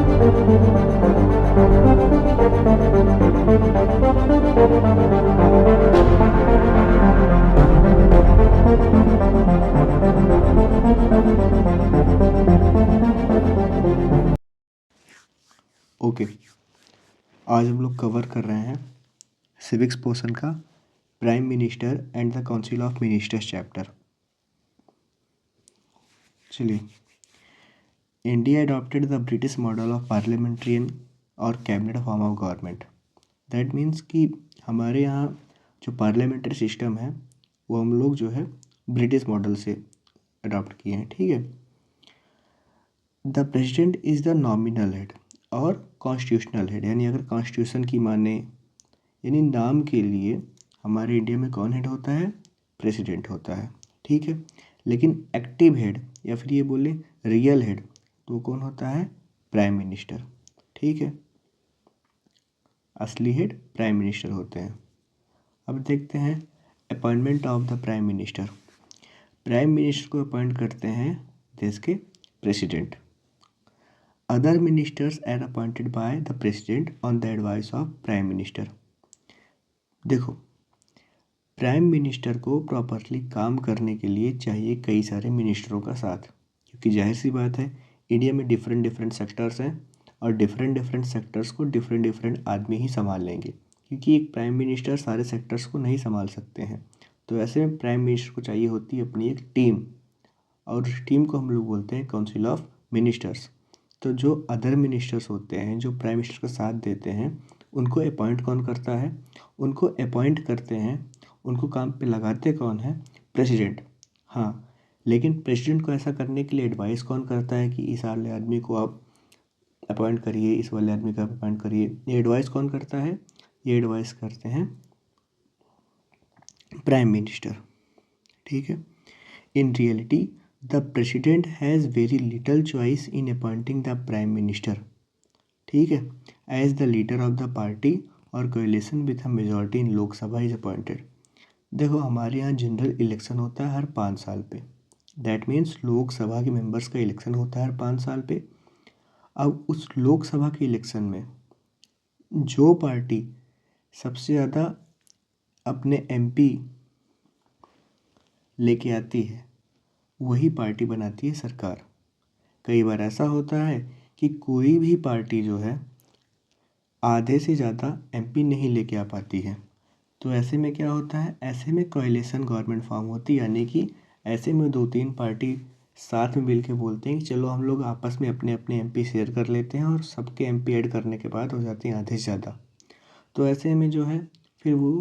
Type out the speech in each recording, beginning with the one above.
Okay, आज हम लोग कवर कर रहे हैं सिविक्स पोर्शन का prime minister and the council of ministers chapter. चलिए, India adopted the British model of parliamentarian और cabinet form of government. That means कि हमारे यहाँ जो पार्लियामेंट्री सिस्टम है वो हम लोग जो है ब्रिटिश मॉडल से अडॉप्ट किए हैं। ठीक है। The president is the nominal head और कॉन्स्टिट्यूशनल हेड, यानी अगर कॉन्स्टिट्यूशन की माने यानी नाम के लिए हमारे इंडिया में कौन हेड होता है? प्रेसिडेंट होता है। ठीक है। लेकिन एक्टिव हेड या फिर ये बोले रियल हेड तो कौन होता है? Prime minister. ठीक है। असली हेड प्राइम मिनिस्टर होते हैं। अब देखते हैं appointment of the prime minister. Prime minister को अपॉइंट करते हैं देश के president. Other ministers are appointed by the president on the advice of prime minister. देखो, प्राइम मिनिस्टर को प्रॉपरली काम करने के लिए चाहिए कई सारे मिनिस्टरों का साथ, क्योंकि जाहिर सी बात है इंडिया में डिफरेंट डिफरेंट सेक्टर्स हैं और डिफरेंट डिफरेंट सेक्टर्स को डिफरेंट डिफरेंट आदमी ही संभाल लेंगे, क्योंकि एक प्राइम मिनिस्टर सारे सेक्टर्स को नहीं संभाल सकते हैं। तो ऐसे में प्राइम मिनिस्टर को चाहिए होती है अपनी एक टीम, और उस टीम को हम लोग बोलते हैं काउंसिल ऑफ मिनिस्टर्स। तो जो अदर मिनिस्टर्स होते हैं जो प्राइम मिनिस्टर का साथ देते हैं उनको अपॉइंट कौन करता है? उनको अपॉइंट करते हैं, उनको काम पे लगाते कौन है? प्रेसिडेंट। हाँ, लेकिन प्रेसिडेंट को ऐसा करने के लिए एडवाइस कौन करता है कि इस वाले आदमी को आप अपॉइंट करिए, इस वाले आदमी को आप अपॉइंट करिए? ये एडवाइस कौन करता है? ये एडवाइस करते हैं प्राइम मिनिस्टर। ठीक है। In reality the president has very little choice in appointing the prime minister. ठीक है। As the leader of the party और coalition with a majority in Lok Sabha is appointed. देखो, हमारे यहाँ जनरल इलेक्शन होता है हर 5 साल पे। दैट मीन्स लोकसभा के मेंबर्स का इलेक्शन होता है हर 5 साल पे। अब उस लोकसभा के इलेक्शन में जो पार्टी सबसे ज़्यादा अपने एमपी लेके आती है वही पार्टी बनाती है सरकार। कई बार ऐसा होता है कि कोई भी पार्टी जो है आधे से ज़्यादा एमपी नहीं लेके आ पाती है। तो ऐसे में क्या होता है? ऐसे में कोएलिशन गवर्नमेंट फॉर्म होती है, यानी कि ऐसे में 2-3 पार्टी साथ में मिल के बोलते हैं कि चलो हम लोग आपस में अपने अपने एमपी शेयर कर लेते हैं, और सबके एमपी ऐड करने के बाद हो जाते हैं आधे से ज़्यादा। तो ऐसे में जो है फिर वो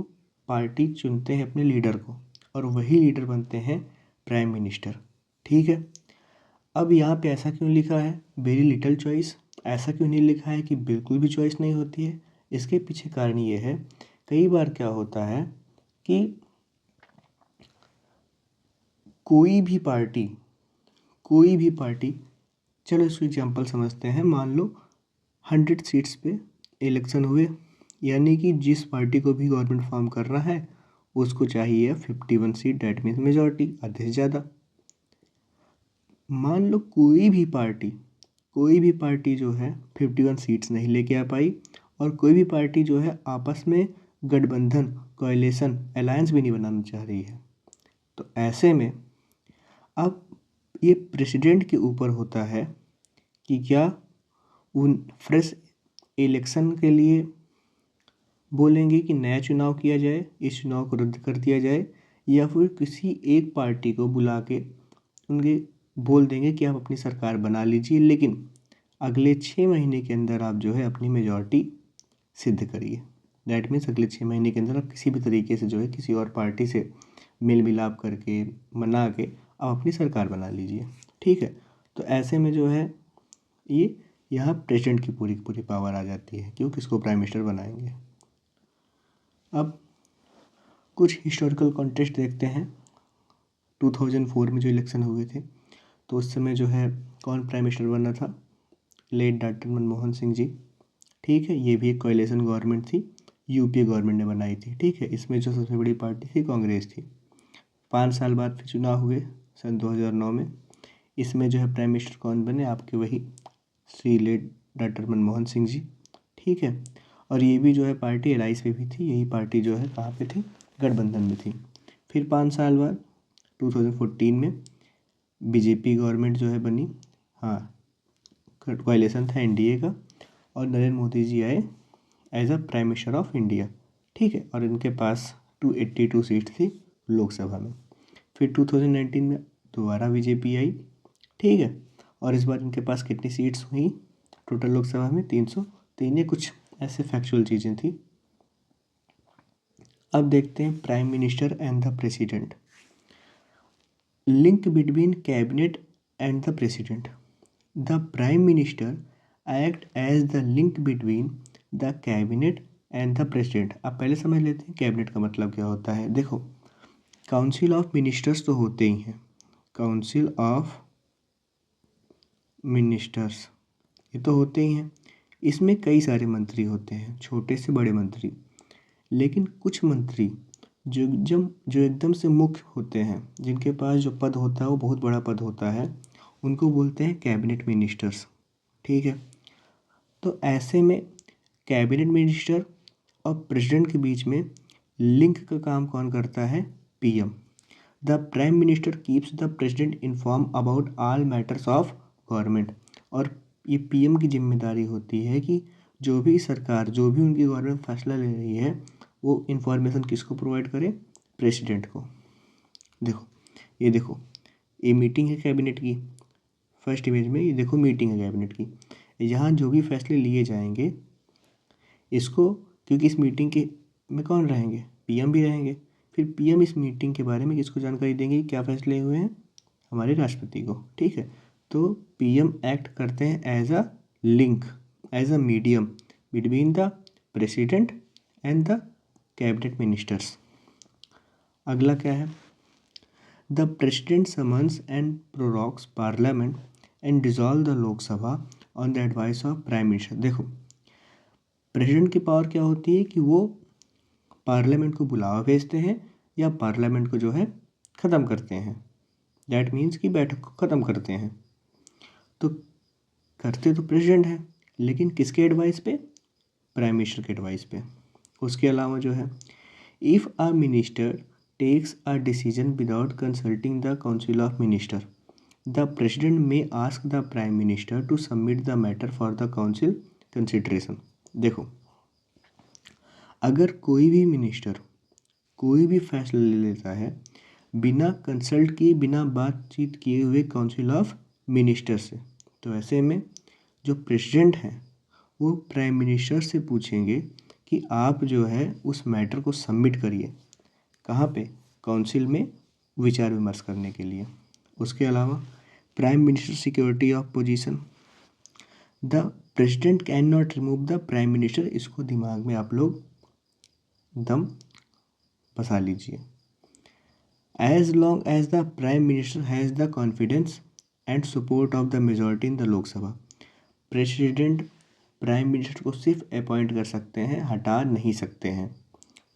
पार्टी चुनते हैं अपने लीडर को, और वही लीडर बनते हैं प्राइम मिनिस्टर। ठीक है। अब यहाँ पे ऐसा क्यों लिखा है वेरी लिटल चॉइस? ऐसा क्यों नहीं लिखा है कि बिल्कुल भी चॉइस नहीं होती है? इसके पीछे कारण ये है, कई बार क्या होता है कि कोई भी पार्टी, चलो इसको एग्जांपल समझते हैं। मान लो 100 सीट्स पे इलेक्शन हुए, यानी कि जिस पार्टी को भी गवर्नमेंट फॉर्म करना है उसको चाहिए 51 सीट, डैट मीन्स मेजॉरिटी, आधे से ज़्यादा। मान लो कोई भी पार्टी जो है 51 सीट्स नहीं लेके आ पाई, और कोई भी पार्टी जो है आपस में गठबंधन, कोएलिशन, अलायंस भी नहीं बनाना चाह रही है। तो ऐसे में अब ये प्रेसिडेंट के ऊपर होता है कि क्या उन फ्रेश इलेक्शन के लिए बोलेंगे कि नया चुनाव किया जाए, इस चुनाव को रद्द कर दिया जाए, या फिर किसी एक पार्टी को बुला के उनके बोल देंगे कि आप अपनी सरकार बना लीजिए, लेकिन अगले 6 महीने के अंदर आप जो है अपनी मेजॉरिटी सिद्ध करिए। दैट मीन्स अगले 6 महीने के अंदर आप किसी भी तरीके से जो है किसी और पार्टी से मेल मिलाप करके मना के आप अपनी सरकार बना लीजिए। ठीक है। तो ऐसे में जो है ये यहाँ प्रेसिडेंट की पूरी पूरी पावर आ जाती है, क्यों? किसको प्राइम मिनिस्टर बनाएंगे। अब कुछ हिस्टोरिकल कॉन्टेक्स्ट देखते हैं। 2004 में जो इलेक्शन हुए थे तो उस समय जो है कौन प्राइम मिनिस्टर बना था? Late doctor Manmohan Singh ji. ठीक है। ये भी एक कोएलिशन गवर्नमेंट थी, यूपीए गवर्नमेंट ने बनाई थी। ठीक है। इसमें जो सबसे बड़ी पार्टी थी कांग्रेस थी। 5 साल बाद फिर चुनाव हुए सन 2009 में। इसमें जो है प्राइम मिनिस्टर कौन बने? आपके वही श्री लेट डॉक्टर मनमोहन सिंह जी, ठीक है। और ये भी जो है पार्टी एलाइस पे भी थी, यही पार्टी जो है कहाँ पे थी, गठबंधन में थी। फिर 5 साल बाद 2014 में बीजेपी गवर्नमेंट जो है बनी, हाँ कोएलिशन था एनडीए का, और नरेंद्र मोदी जी आए as a prime minister of India, ठीक है। और इनके पास 282 सीट थी लोकसभा में। फिर 2019 में दोबारा बीजेपी आई, ठीक है। और इस बार इनके पास कितनी सीट्स हुई टोटल लोकसभा में, 303 या कुछ ऐसे फैक्चुअल चीज़ें थी। अब देखते हैं prime minister and the president. Link between cabinet and the president. The prime minister act as the link between the cabinet and the president. अब पहले समझ लेते हैं कैबिनेट का मतलब क्या होता है। देखो, काउंसिल ऑफ मिनिस्टर्स तो होते ही हैं, काउंसिल ऑफ मिनिस्टर्स ये तो होते ही हैं। इसमें कई सारे मंत्री होते हैं, छोटे से बड़े मंत्री। लेकिन कुछ मंत्री जो एकदम से मुख्य होते हैं, जिनके पास जो पद होता है वो बहुत बड़ा पद होता है, उनको बोलते हैं कैबिनेट मिनिस्टर्स, ठीक है। तो ऐसे में कैबिनेट मिनिस्टर और प्रेसिडेंट के बीच में लिंक का काम कौन करता है, PM. The prime minister keeps the president inform about all matters of government. और ये पीएम की जिम्मेदारी होती है कि जो भी सरकार, जो भी उनकी गवर्नमेंट फैसला ले रही है, वो इन्फॉर्मेशन किसको प्रोवाइड करे, प्रेसिडेंट को। देखो ये मीटिंग है कैबिनेट की, फर्स्ट इमेज में ये देखो मीटिंग है कैबिनेट की। यहाँ जो भी फैसले लिए जाएंगे इसको, क्योंकि इस मीटिंग के में कौन रहेंगे, पीएम भी रहेंगे। फिर पीएम इस मीटिंग के बारे में किसको जानकारी देंगे कि क्या फैसले हुए हैं, हमारे राष्ट्रपति को, ठीक है। तो पीएम एक्ट करते हैं as a link, as a medium between the president and the cabinet ministers. अगला क्या है, the president summons and prorogues parliament and dissolve the Lok Sabha on the advice of prime minister. देखो, प्रेसिडेंट की power क्या होती है कि वो पार्लियामेंट को बुलावा भेजते हैं या पार्लियामेंट को जो है ख़त्म करते हैं। दैट मीन्स कि बैठक को ख़त्म करते हैं। तो करते तो प्रेसिडेंट है, लेकिन किसके एडवाइस पे, प्राइम मिनिस्टर के एडवाइस पे। उसके अलावा जो है, if a minister takes a decision without consulting the council of minister, the president may ask the prime minister to submit the matter for the council consideration. देखो, अगर कोई भी मिनिस्टर कोई भी फैसला ले लेता है बिना कंसल्ट किए, बिना बातचीत किए हुए काउंसिल ऑफ मिनिस्टर से, तो ऐसे में जो प्रेसिडेंट हैं वो प्राइम मिनिस्टर से पूछेंगे कि आप जो है उस मैटर को सबमिट करिए, कहाँ पे, काउंसिल में विचार विमर्श करने के लिए। उसके अलावा prime minister security of position, the president can not remove the prime minister. इसको दिमाग में आप लोग दम बसा लीजिए। As long as the prime minister has the confidence and support of the majority in the Lok Sabha, president prime minister को सिर्फ अपॉइंट कर सकते हैं, हटा नहीं सकते हैं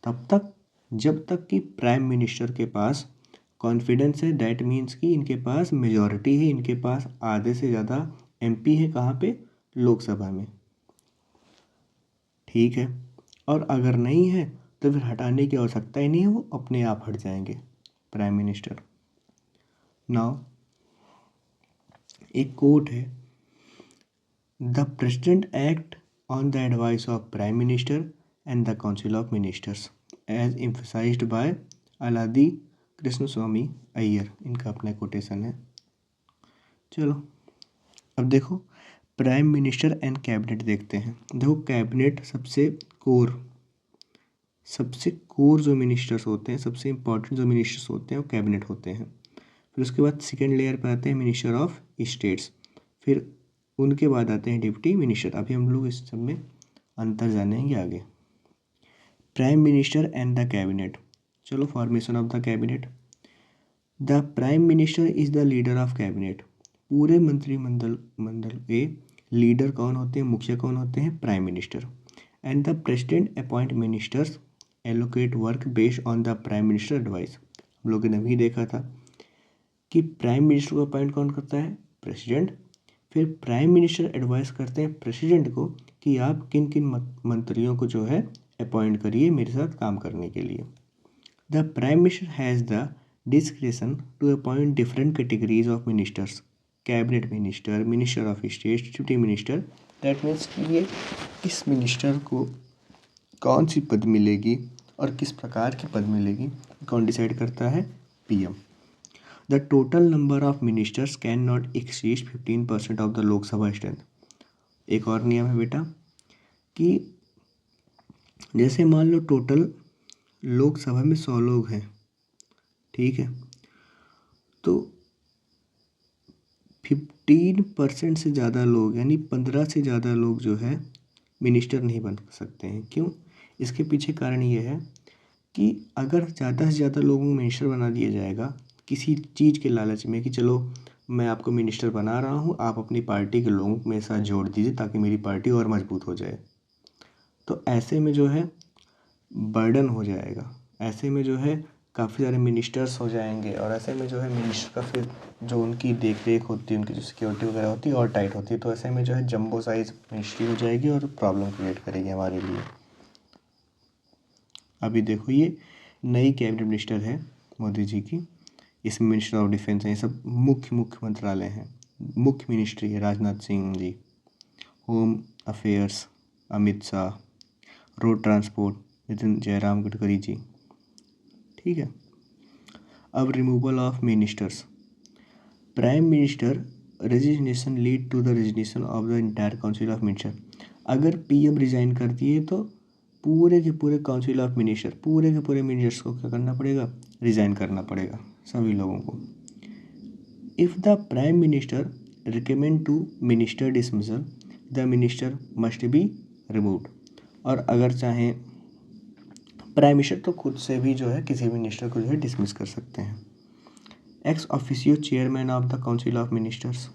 तब तक जब तक कि प्राइम मिनिस्टर के पास कॉन्फिडेंस है। दैट मीन्स कि इनके पास मेजॉरिटी है, इनके पास आधे से ज़्यादा एमपी है, कहाँ पे, लोकसभा में, ठीक है। और अगर नहीं है तो फिर हटाने की आवश्यकता ही नहीं है, वो अपने आप हट जाएंगे प्राइम मिनिस्टर। नाउ एक कोट है, the president act on the advice of prime minister and the council of ministers as emphasized by Alladi Krishnaswami Ayyar. इनका अपना कोटेशन है। चलो अब देखो प्राइम मिनिस्टर एंड कैबिनेट देखते हैं। देखो कैबिनेट सबसे कोर जो मिनिस्टर्स होते हैं, सबसे इंपॉर्टेंट जो मिनिस्टर्स होते हैं वो कैबिनेट होते हैं। फिर उसके बाद सेकेंड लेयर पे आते हैं मिनिस्टर ऑफ स्टेट्स, फिर उनके बाद आते हैं डिप्टी मिनिस्टर। अभी हम लोग इस सब में अंतर जानेंगे आगे। Prime minister and the cabinet. चलो formation of the cabinet. The prime minister is the leader of cabinet. पूरे मंत्रिमंडल के लीडर कौन होते हैं, मुखिया कौन होते हैं, prime minister. And the president appoint ministers allocate work based on the prime minister advice. हम लोगों ने भी देखा था कि प्राइम मिनिस्टर को अपॉइंट कौन करता है, प्रेसिडेंट। फिर प्राइम मिनिस्टर एडवाइस करते हैं प्रेसिडेंट को कि आप किन किन मंत्रियों को जो है अपॉइंट करिए मेरे साथ काम करने के लिए। The prime minister has the discretion to appoint different categories of ministers, cabinet minister, minister of state, deputy minister. That means कि ये किस मिनिस्टर को कौन सी पद मिलेगी और किस प्रकार की पद मिलेगी कौन डिसाइड करता है? PM. The total number of ministers can not exceed 15% of the Lok Sabha strength. एक और नियम है बेटा कि जैसे मान लो टोटल लोकसभा में 100 लोग हैं, ठीक है, तो 15% से ज़्यादा लोग यानी 15 से ज़्यादा लोग जो है मिनिस्टर नहीं बन सकते हैं। क्यों? इसके पीछे कारण ये है कि अगर ज़्यादा से ज़्यादा लोगों को मिनिस्टर बना दिया जाएगा किसी चीज़ के लालच में कि चलो मैं आपको मिनिस्टर बना रहा हूँ, आप अपनी पार्टी के लोगों को मेरे साथ जोड़ दीजिए ताकि मेरी पार्टी और मजबूत हो जाए, तो ऐसे में जो है बर्डन हो जाएगा, ऐसे में जो है काफ़ी सारे मिनिस्टर्स हो जाएंगे और ऐसे में जो है मिनिस्टर का फिर जो उनकी देख रेख होती है, उनकी जो सिक्योरिटी वगैरह होती है और टाइट होती है, तो ऐसे में जो है जंबो साइज मिनिस्ट्री हो जाएगी और प्रॉब्लम क्रिएट करेगी हमारे लिए। अभी देखो ये नई कैबिनेट मिनिस्टर है मोदी जी की, इसमें मिनिस्टर ऑफ डिफेंस है, ये सब मुख्य मंत्रालय हैं, मुख्य मिनिस्ट्री है Rajnath Singh ji, home affairs Amit Shah, road transport Nitin Jairam Gadkari ji, ठीक है। अब removal of ministers, prime minister resignation lead to the resignation of the entire council of minister. अगर पीएम रिजाइन कर दिए तो पूरे के पूरे काउंसिल ऑफ मिनिस्टर, पूरे के पूरे मिनिस्टर्स को क्या करना पड़ेगा? रिजाइन करना पड़ेगा सभी लोगों को। If the prime minister recommend to minister dismissal the minister must be removed. और अगर चाहें प्राइम मिनिस्टर तो खुद से भी जो है किसी मिनिस्टर को जो है डिसमिस कर सकते हैं। Ex officio chairman of the council of ministers,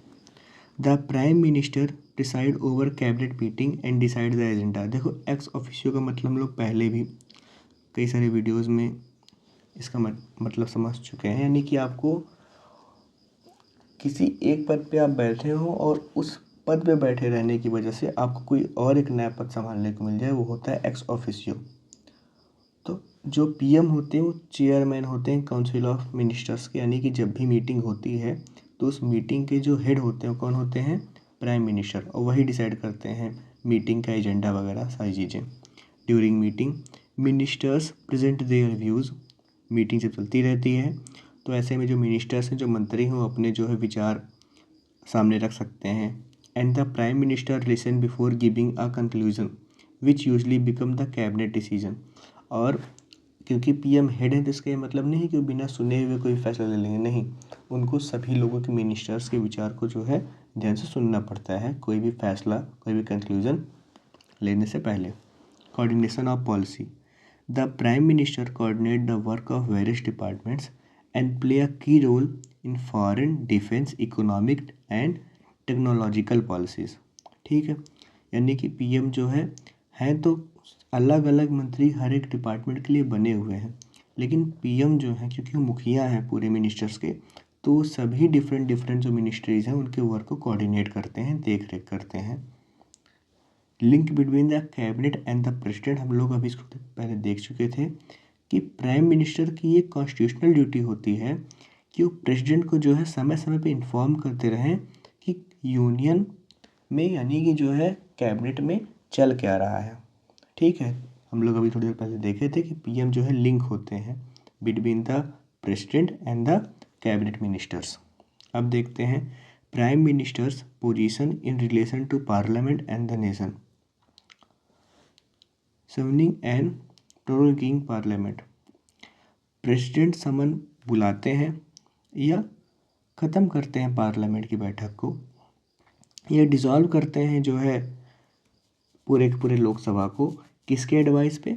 the prime minister decide over cabinet meeting and decide the agenda. देखो एक्स ऑफिशियो का मतलब हम लोग पहले भी कई सारे वीडियोस में इसका मतलब समझ चुके हैं, यानी कि आपको किसी एक पद पे आप बैठे हो और उस पद पे बैठे रहने की वजह से आपको कोई और एक नया पद संभालने को मिल जाए, वो होता है एक्स ऑफिशियो। तो जो पीएम होते हैं वो चेयरमैन होते हैं काउंसिल ऑफ मिनिस्टर्स के, यानी कि जब भी मीटिंग होती है तो उस मीटिंग के जो हेड होते हैं कौन होते हैं? प्राइम मिनिस्टर, और वही डिसाइड करते हैं मीटिंग का एजेंडा वगैरह सारी चीज़ें। During meeting ministers present their views, meeting जब चलती रहती है तो ऐसे में जो मिनिस्टर्स हैं, जो मंत्री हैं, वो अपने जो है विचार सामने रख सकते हैं। And the prime minister listen before giving a conclusion which usually become the cabinet decision. और क्योंकि पीएम हेड है तो इसका ये मतलब नहीं कि वो बिना सुने हुए कोई फैसला ले लेंगे, नहीं, उनको सभी लोगों के मिनिस्टर्स के विचार को जो है ध्यान से सुनना पड़ता है कोई भी फैसला, कोई भी कंक्लूजन लेने से पहले। Coordination of policy, the prime minister coordinate the work of various departments and play a key role in foreign, defence, economic and technological policies, ठीक है। यानी कि पीएम जो है तो अलग अलग मंत्री हर एक डिपार्टमेंट के लिए बने हुए हैं, लेकिन पीएम जो है क्योंकि वो मुखिया हैं पूरे मिनिस्टर्स के, तो सभी डिफरेंट जो मिनिस्ट्रीज़ हैं उनके वर्क को कोऑर्डिनेट करते हैं, देख रेख करते हैं। Link between the cabinet and the president, हम लोग अभी इसको पहले देख चुके थे कि प्राइम मिनिस्टर की ये कॉन्स्टिट्यूशनल ड्यूटी होती है कि वो प्रेसिडेंट को जो है समय समय पे इन्फॉर्म करते रहें कि यूनियन में यानी कि जो है कैबिनेट में चल क्या रहा है, ठीक है। हम लोग अभी थोड़ी देर पहले देखे थे कि पीएम जो है लिंक होते हैं between the president and the cabinet ministers. अब देखते हैं prime minister's position in relation to parliament and the nation. Summoning and proroguing parliament, president summon बुलाते हैं या ख़त्म करते हैं पार्लियामेंट की बैठक को, या डिसॉल्व करते हैं जो है पूरे के पूरे लोकसभा को, किसके एडवाइस पे?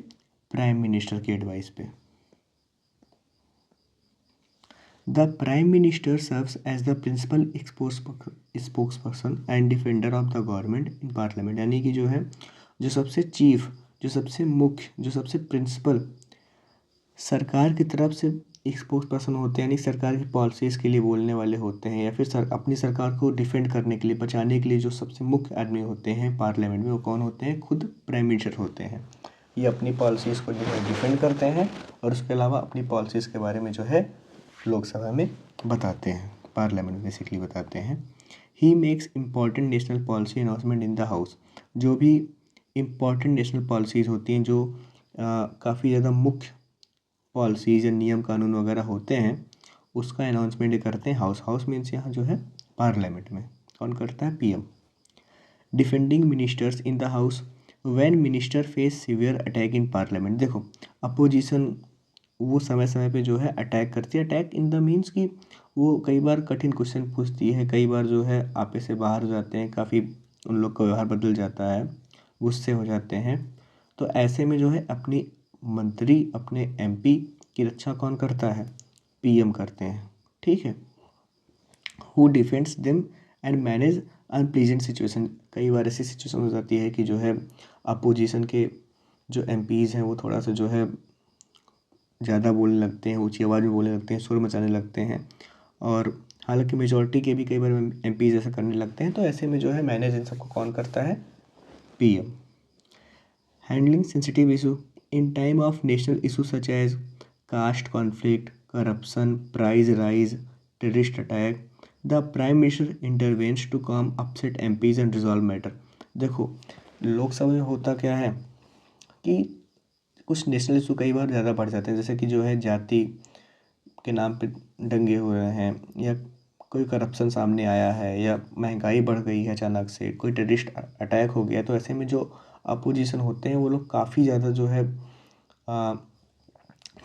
प्राइम मिनिस्टर के एडवाइस पे। The prime minister serves as the principal spokesperson and defender of the government in parliament, यानी कि जो है जो सबसे चीफ, जो सबसे मुख्य, जो सबसे प्रिंसिपल सरकार की तरफ से एक स्पोक्स पर्सन होते हैं, यानी सरकार की पॉलिसीज़ के लिए बोलने वाले होते हैं, या फिर अपनी सरकार को डिफेंड करने के लिए, बचाने के लिए जो सबसे मुख्य आदमी होते हैं पार्लियामेंट में, वो कौन होते हैं? खुद प्राइम मिनिस्टर होते हैं। ये अपनी पॉलिसीज़ को जो है डिफेंड करते हैं और उसके अलावा अपनी पॉलिसीज़ के बारे में जो है लोकसभा में बताते हैं, पार्लियामेंट में बेसिकली बताते हैं। He makes important national policy announcement in the house. जो भी इम्पॉर्टेंट नेशनल पॉलिसीज़ होती हैं, जो काफ़ी ज़्यादा मुख्य पॉलिसीज़ या नियम कानून वगैरह होते हैं, उसका अनाउंसमेंट करते हैं हाउस। हाउस मीन्स यहाँ जो है पार्लियामेंट में। कौन करता है? PM. Defending ministers in the house when minister face severe attack in parliament. देखो, अपोजिशन वो समय समय पे जो है अटैक करती है। अटैक इन द मीन्स कि वो कई बार कठिन क्वेश्चन पूछती है, कई बार जो है आपे से बाहर हो जाते हैं, काफ़ी उन लोग का व्यवहार बदल जाता है, गुस्से हो जाते हैं। तो ऐसे में जो है अपनी मंत्री, अपने एमपी की रक्षा कौन करता है? पीएम करते हैं, ठीक है। Who defends them and manage unpleasant situation. कई बार ऐसी सिचुएशन हो जाती है कि जो है अपोजिशन के जो एमपीज़ हैं वो थोड़ा सा जो है ज़्यादा बोलने लगते हैं, ऊंची आवाज़ में बोलने लगते हैं, शोर मचाने लगते हैं, और हालांकि मेजॉरिटी के भी कई बार एमपीज़ ऐसा करने लगते हैं। तो ऐसे में जो है मैनेज इन सबको कौन करता है? PM. Handling sensitive issue in time of national issue such as caste conflict, corruption, price rise, terrorist attack, the prime minister intervenes to calm upset MPs and resolve matter. देखो, लोकसभा में होता क्या है कि कुछ नेशनल इशू कई बार ज़्यादा बढ़ जाते हैं, जैसे कि जो है जाति के नाम पे दंगे हुए हैं, या कोई करप्शन सामने आया है, या महंगाई बढ़ गई है अचानक से, कोई टेररिस्ट अटैक हो गया। तो ऐसे में जो अपोजिशन होते हैं वो लोग काफ़ी ज़्यादा जो है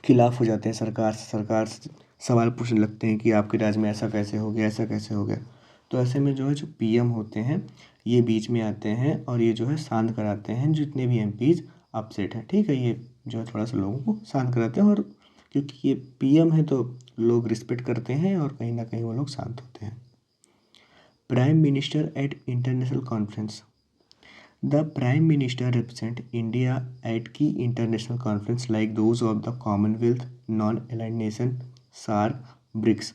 खिलाफ हो जाते हैं सरकार से। सरकार से सवाल पूछने लगते हैं कि आपके राज्य में ऐसा कैसे हो गया, ऐसा कैसे हो गया। तो ऐसे में जो है जो पीएम होते हैं ये बीच में आते हैं और ये जो है शांत कराते हैं जितने भी एमपीज अपसेट हैं, ठीक है। ये जो है थोड़ा सा लोगों को शांत कराते हैं, और क्योंकि ये पीएम है तो लोग रिस्पेक्ट करते हैं और कहीं ना कहीं वो लोग शांत होते हैं। Prime minister eight international conference. The Prime Minister represents India at key international conferences like those of the Commonwealth, non-aligned nation, SAARC, BRICS.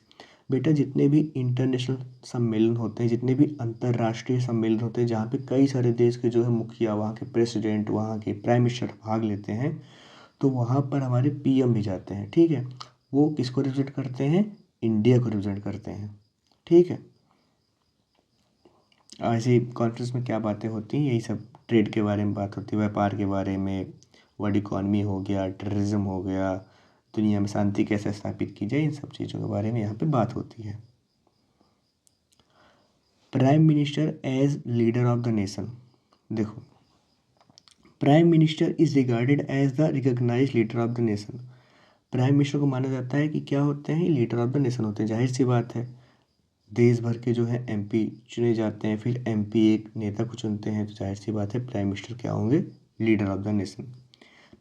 बेटा, जितने भी इंटरनेशनल सम्मेलन होते हैं, जितने भी अंतर्राष्ट्रीय सम्मेलन होते हैं जहाँ पे कई सारे देश के जो है मुखिया, वहाँ के प्रेसिडेंट, वहाँ के प्राइम मिनिस्टर भाग लेते हैं, तो वहाँ पर हमारे पीएम भी जाते हैं, ठीक है। वो किसको रिप्रेजेंट करते हैं? इंडिया को रिप्रेजेंट करते हैं, ठीक है। ऐसे कॉन्फ्रेंस में क्या बातें होती हैं? यही सब ट्रेड के बारे में बात होती है, व्यापार के बारे में, वर्ल्ड इकॉनमी हो गया, टेररिज्म हो गया, दुनिया में शांति कैसे स्थापित की जाए, इन सब चीज़ों के बारे में यहाँ पे बात होती है। Prime minister as leader of the nation. देखो, prime minister is regarded as the recognized leader of the nation. Prime minister को माना जाता है कि क्या होते हैं? लीडर ऑफ द नेशन होते हैं। जाहिर सी बात है, देश भर के जो है एमपी चुने जाते हैं, फिर एमपी एक नेता को चुनते हैं, तो जाहिर सी बात है प्राइम मिनिस्टर क्या होंगे? Leader of the nation.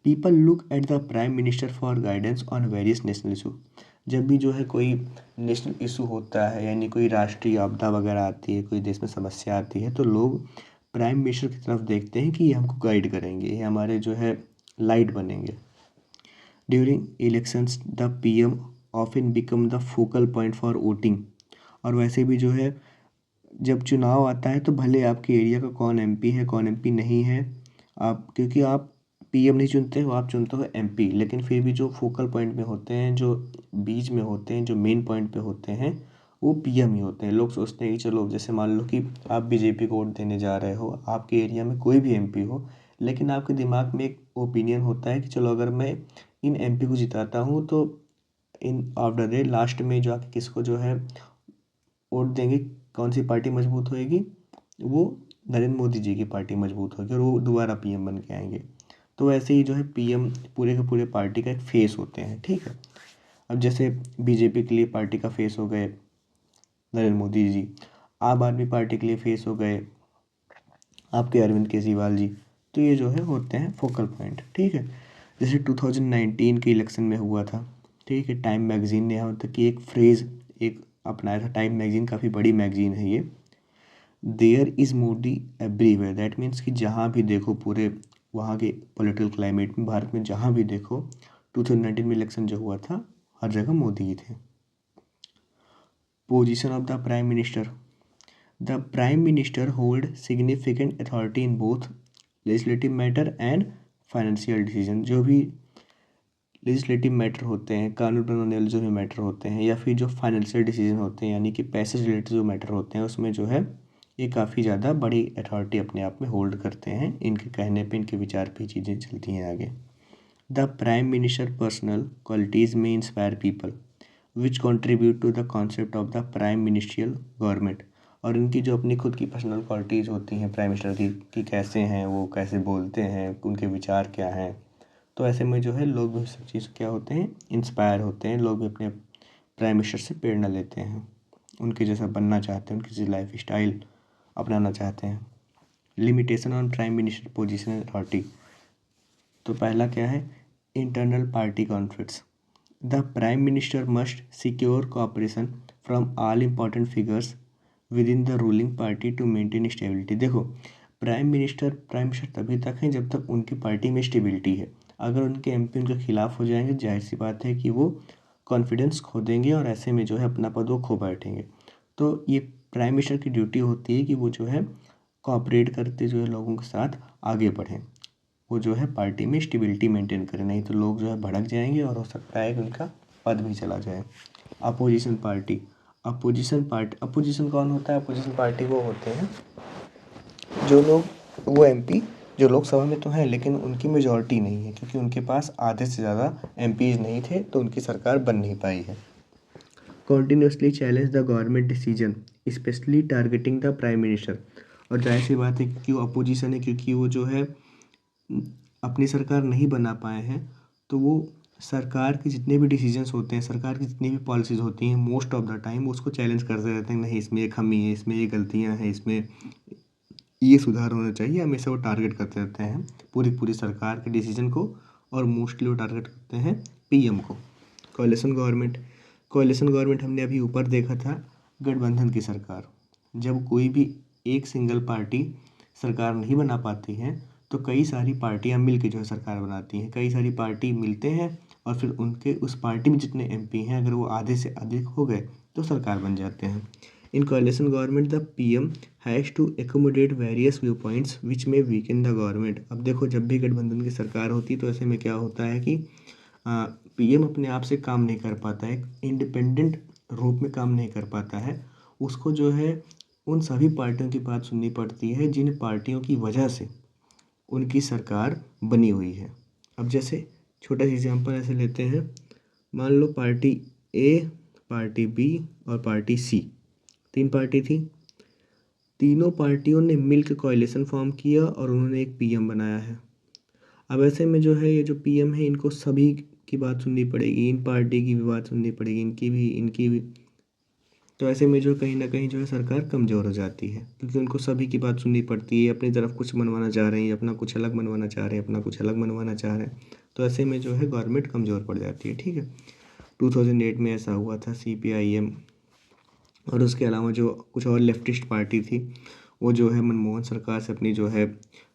People look at the prime minister for guidance on various national issue. जब भी जो है कोई नेशनल इशू होता है, यानी कोई राष्ट्रीय आपदा वगैरह आती है, कोई देश में समस्या आती है, तो लोग प्राइम मिनिस्टर की तरफ देखते हैं कि ये हमको गाइड करेंगे, ये हमारे जो है लाइट बनेंगे। During elections the PM often become the focal point for voting. और वैसे भी जो है जब चुनाव आता है तो भले आपके एरिया का कौन एमपी है, कौन एमपी नहीं है, आप, क्योंकि आप पीएम नहीं चुनते हो, आप चुनते हो एमपी, लेकिन फिर भी जो फोकल पॉइंट में होते हैं, जो बीच में होते हैं, जो मेन पॉइंट पे होते हैं, वो पीएम ही होते हैं। लोग सोचते हैं कि चलो, जैसे मान लो कि आप बीजेपी को वोट देने जा रहे हो, आपके एरिया में कोई भी एमपी हो, लेकिन आपके दिमाग में एक ओपिनियन होता है कि चलो अगर मैं इन एमपी को जिताता हूँ तो इन आफ्टर डे लास्ट में जो आके किसको जो है वोट देंगे, कौन सी पार्टी मजबूत होएगी? वो नरेंद्र मोदी जी की पार्टी मजबूत होगी और वो दोबारा पीएम बन के आएंगे। तो वैसे ही जो है पीएम पूरे के पूरे पार्टी का एक फेस होते हैं, ठीक है। अब जैसे बीजेपी के लिए पार्टी का फेस हो गए नरेंद्र मोदी जी, आम आदमी पार्टी के लिए फेस हो गए आपके अरविंद केजरीवाल जी। तो ये जो है होते हैं फोकल पॉइंट, ठीक है। जैसे 2019 के इलेक्शन में हुआ था, ठीक है। टाइम मैगजीन ने यहाँ तक कि एक फ्रेज़ एक अपनाया था। टाइम मैगजीन काफ़ी बड़ी मैगजीन है ये। There is Modi everywhere. That means कि जहाँ भी देखो पूरे वहाँ के पॉलिटिकल क्लाइमेट में, भारत में जहाँ भी देखो, 2019 में इलेक्शन जो हुआ था, हर जगह मोदी ही थे। Position of the prime minister. The prime minister hold significant authority in both legislative matter and financial decision. जो भी लेजिस्लेटिव मैटर होते हैं, कानून बनाने वाले जो भी मैटर होते हैं, या फिर जो फाइनेंशियल डिसीजन होते हैं, यानी कि पैसे से रिलेटेड जो मैटर होते हैं, उसमें जो है ये काफ़ी ज़्यादा बड़ी अथॉरिटी अपने आप में होल्ड करते हैं। इनके कहने पे, इनके विचार पे चीज़ें चलती हैं आगे। The prime minister personal qualities may inspire people which contribute to the concept of the prime ministerial government. और इनकी जो अपनी खुद की पर्सनल क्वालिटीज़ होती हैं प्राइम मिनिस्टर की, कि कैसे हैं वो, कैसे बोलते हैं, उनके विचार क्या हैं, तो ऐसे में जो है लोग भी सब चीज़ क्या होते हैं, इंस्पायर होते हैं। लोग भी अपने प्राइम मिनिस्टर से प्रेरणा लेते हैं, उनके जैसा बनना चाहते हैं, उनकी जैसी लाइफ स्टाइल अपनाना चाहते हैं। Limitation on prime minister position authority. तो पहला क्या है, internal party conflicts. The prime minister must secure cooperation from all important figures with in the ruling party to maintain stability. देखो, प्राइम मिनिस्टर तभी तक हैं जब तक उनकी पार्टी में स्टेबिलिटी है। अगर उनके एमपी उनके खिलाफ हो जाएंगे, जाहिर सी बात है कि वो कॉन्फिडेंस खो देंगे और ऐसे में जो है अपना पद वो खो बैठेंगे। तो ये प्राइम मिनिस्टर की ड्यूटी होती है कि वो जो है कोऑपरेट करते जो है लोगों के साथ आगे बढ़ें, वो जो है पार्टी में स्टेबिलिटी मेंटेन करें, नहीं तो लोग जो है भड़क जाएंगे और हो सकता है कि उनका पद भी चला जाए। Opposition party. अपोजिशन कौन होता है? अपोजिशन पार्टी वो होते हैं जो लोग, वो एमपी जो लोकसभा में तो हैं लेकिन उनकी मेजॉरिटी नहीं है, क्योंकि उनके पास आधे से ज़्यादा एमपीज नहीं थे, तो उनकी सरकार बन नहीं पाई है। Continuously challenge the government decision specially targeting the prime minister. और जाहिर सी बात है कि वो अपोजिशन है, क्योंकि वो जो है अपनी सरकार नहीं बना पाए हैं, तो वो सरकार के जितने भी डिसीजंस होते हैं, सरकार की जितनी भी पॉलिसीज़ होती हैं, मोस्ट ऑफ द टाइम उसको चैलेंज करते रहते हैं, नहीं इसमें ये कमी है, इसमें ये गलतियां हैं, इसमें ये सुधार होना चाहिए। हमेशा वो टारगेट करते रहते हैं पूरी सरकार के डिसीजन को, और मोस्टली वो टारगेट करते हैं पीएम को। कोalition गवर्नमेंट हमने अभी ऊपर देखा था, गठबंधन की सरकार। जब कोई भी एक सिंगल पार्टी सरकार नहीं बना पाती है, तो कई सारी पार्टियां मिलकर जो है सरकार बनाती हैं। कई सारी पार्टी मिलते हैं और फिर उनके उस पार्टी में जितने एमपी हैं, अगर वो आधे से अधिक हो गए तो सरकार बन जाते हैं। In coalition government the PM has to accommodate various viewpoints which may weaken the government. अब देखो, जब भी गठबंधन की सरकार होती है तो ऐसे में क्या होता है कि पीएम अपने आप से काम नहीं कर पाता है, इंडिपेंडेंट रूप में काम नहीं कर पाता है। उसको जो है उन सभी पार्टियों की बात सुननी पड़ती है जिन पार्टियों की वजह से उनकी सरकार बनी हुई है। अब जैसे छोटा सा एग्जाम्पल ऐसे लेते हैं, मान लो पार्टी ए, पार्टी बी और पार्टी सी, 3 पार्टी थी। तीनों पार्टियों ने मिलकर कोalition फॉर्म किया और उन्होंने एक पीएम बनाया है। अब ऐसे में जो है ये जो पीएम है, इनको सभी की बात सुननी पड़ेगी, इन पार्टी की भी बात सुननी पड़ेगी, इनकी भी। तो ऐसे में जो कहीं ना कहीं जो है सरकार कमज़ोर हो जाती है, क्योंकि उनको सभी की बात सुननी पड़ती है। अपनी तरफ कुछ मनवाना चाह रहे हैं, अपना कुछ अलग मनवाना चाह रहे हैं, अपना कुछ अलग मनवाना चाह रहे हैं, तो ऐसे में जो है गवर्नमेंट कमज़ोर पड़ जाती है। ठीक है, 2008 में ऐसा हुआ था, CPIM और उसके अलावा जो कुछ और लेफ्टिस्ट पार्टी थी, वो जो है मनमोहन सरकार से अपनी जो है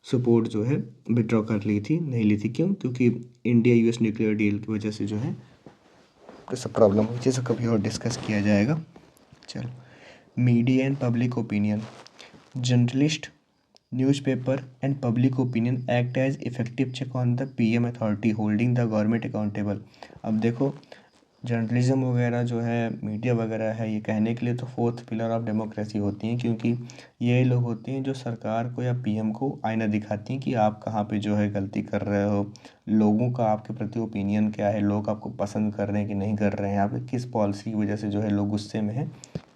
सपोर्ट जो है विड्रॉ कर ली थी। नहीं ली थी, क्यों? क्योंकि इंडिया US न्यूक्लियर डील की वजह से जो है सब प्रॉब्लम हुई, जिसे कभी और डिस्कस किया जाएगा। चलो, media and public opinion. Journalist, newspaper and public opinion act as effective check on the PM authority holding the government accountable. अब देखो, जर्नलिज्म वगैरह जो है, मीडिया वगैरह है, ये कहने के लिए तो 4th पिलर ऑफ डेमोक्रेसी होती हैं, क्योंकि ये लोग होती हैं जो सरकार को या पीएम को आईना दिखाती हैं कि आप कहाँ पे जो है गलती कर रहे हो, लोगों का आपके प्रति ओपिनियन क्या है, लोग आपको पसंद कर रहे हैं कि नहीं कर रहे हैं, आप किस पॉलिसी की वजह से जो है लोग गुस्से में हैं।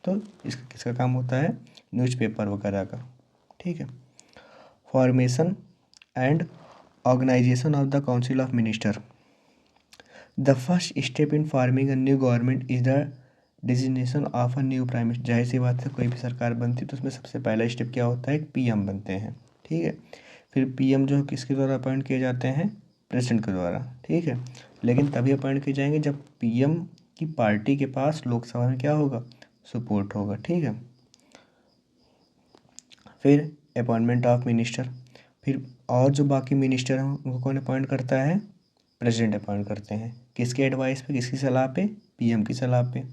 तो इसका किसका काम होता है? न्यूज़पेपर वगैरह का। ठीक है। Formation and organisation of the council of minister. The first step in forming a new government is the designation of a new prime minister. जाहिर सी बात है, कोई भी सरकार बनती है तो उसमें सबसे पहला स्टेप क्या होता है? एक पीएम बनते हैं। ठीक है, फिर पीएम जो किसके द्वारा अपॉइंट किए जाते हैं? प्रेसिडेंट के द्वारा। ठीक है, लेकिन तभी अपॉइंट किए जाएंगे जब पीएम की पार्टी के पास लोकसभा में क्या होगा? सपोर्ट होगा। ठीक है, फिर अपॉइंटमेंट ऑफ मिनिस्टर, फिर और जो बाकी मिनिस्टर हैं उनको कौन अपॉइंट करता है? प्रेसिडेंट अपॉइंट करते हैं। किसके एडवाइस पे, किसकी सलाह पे? पीएम की सलाह पे।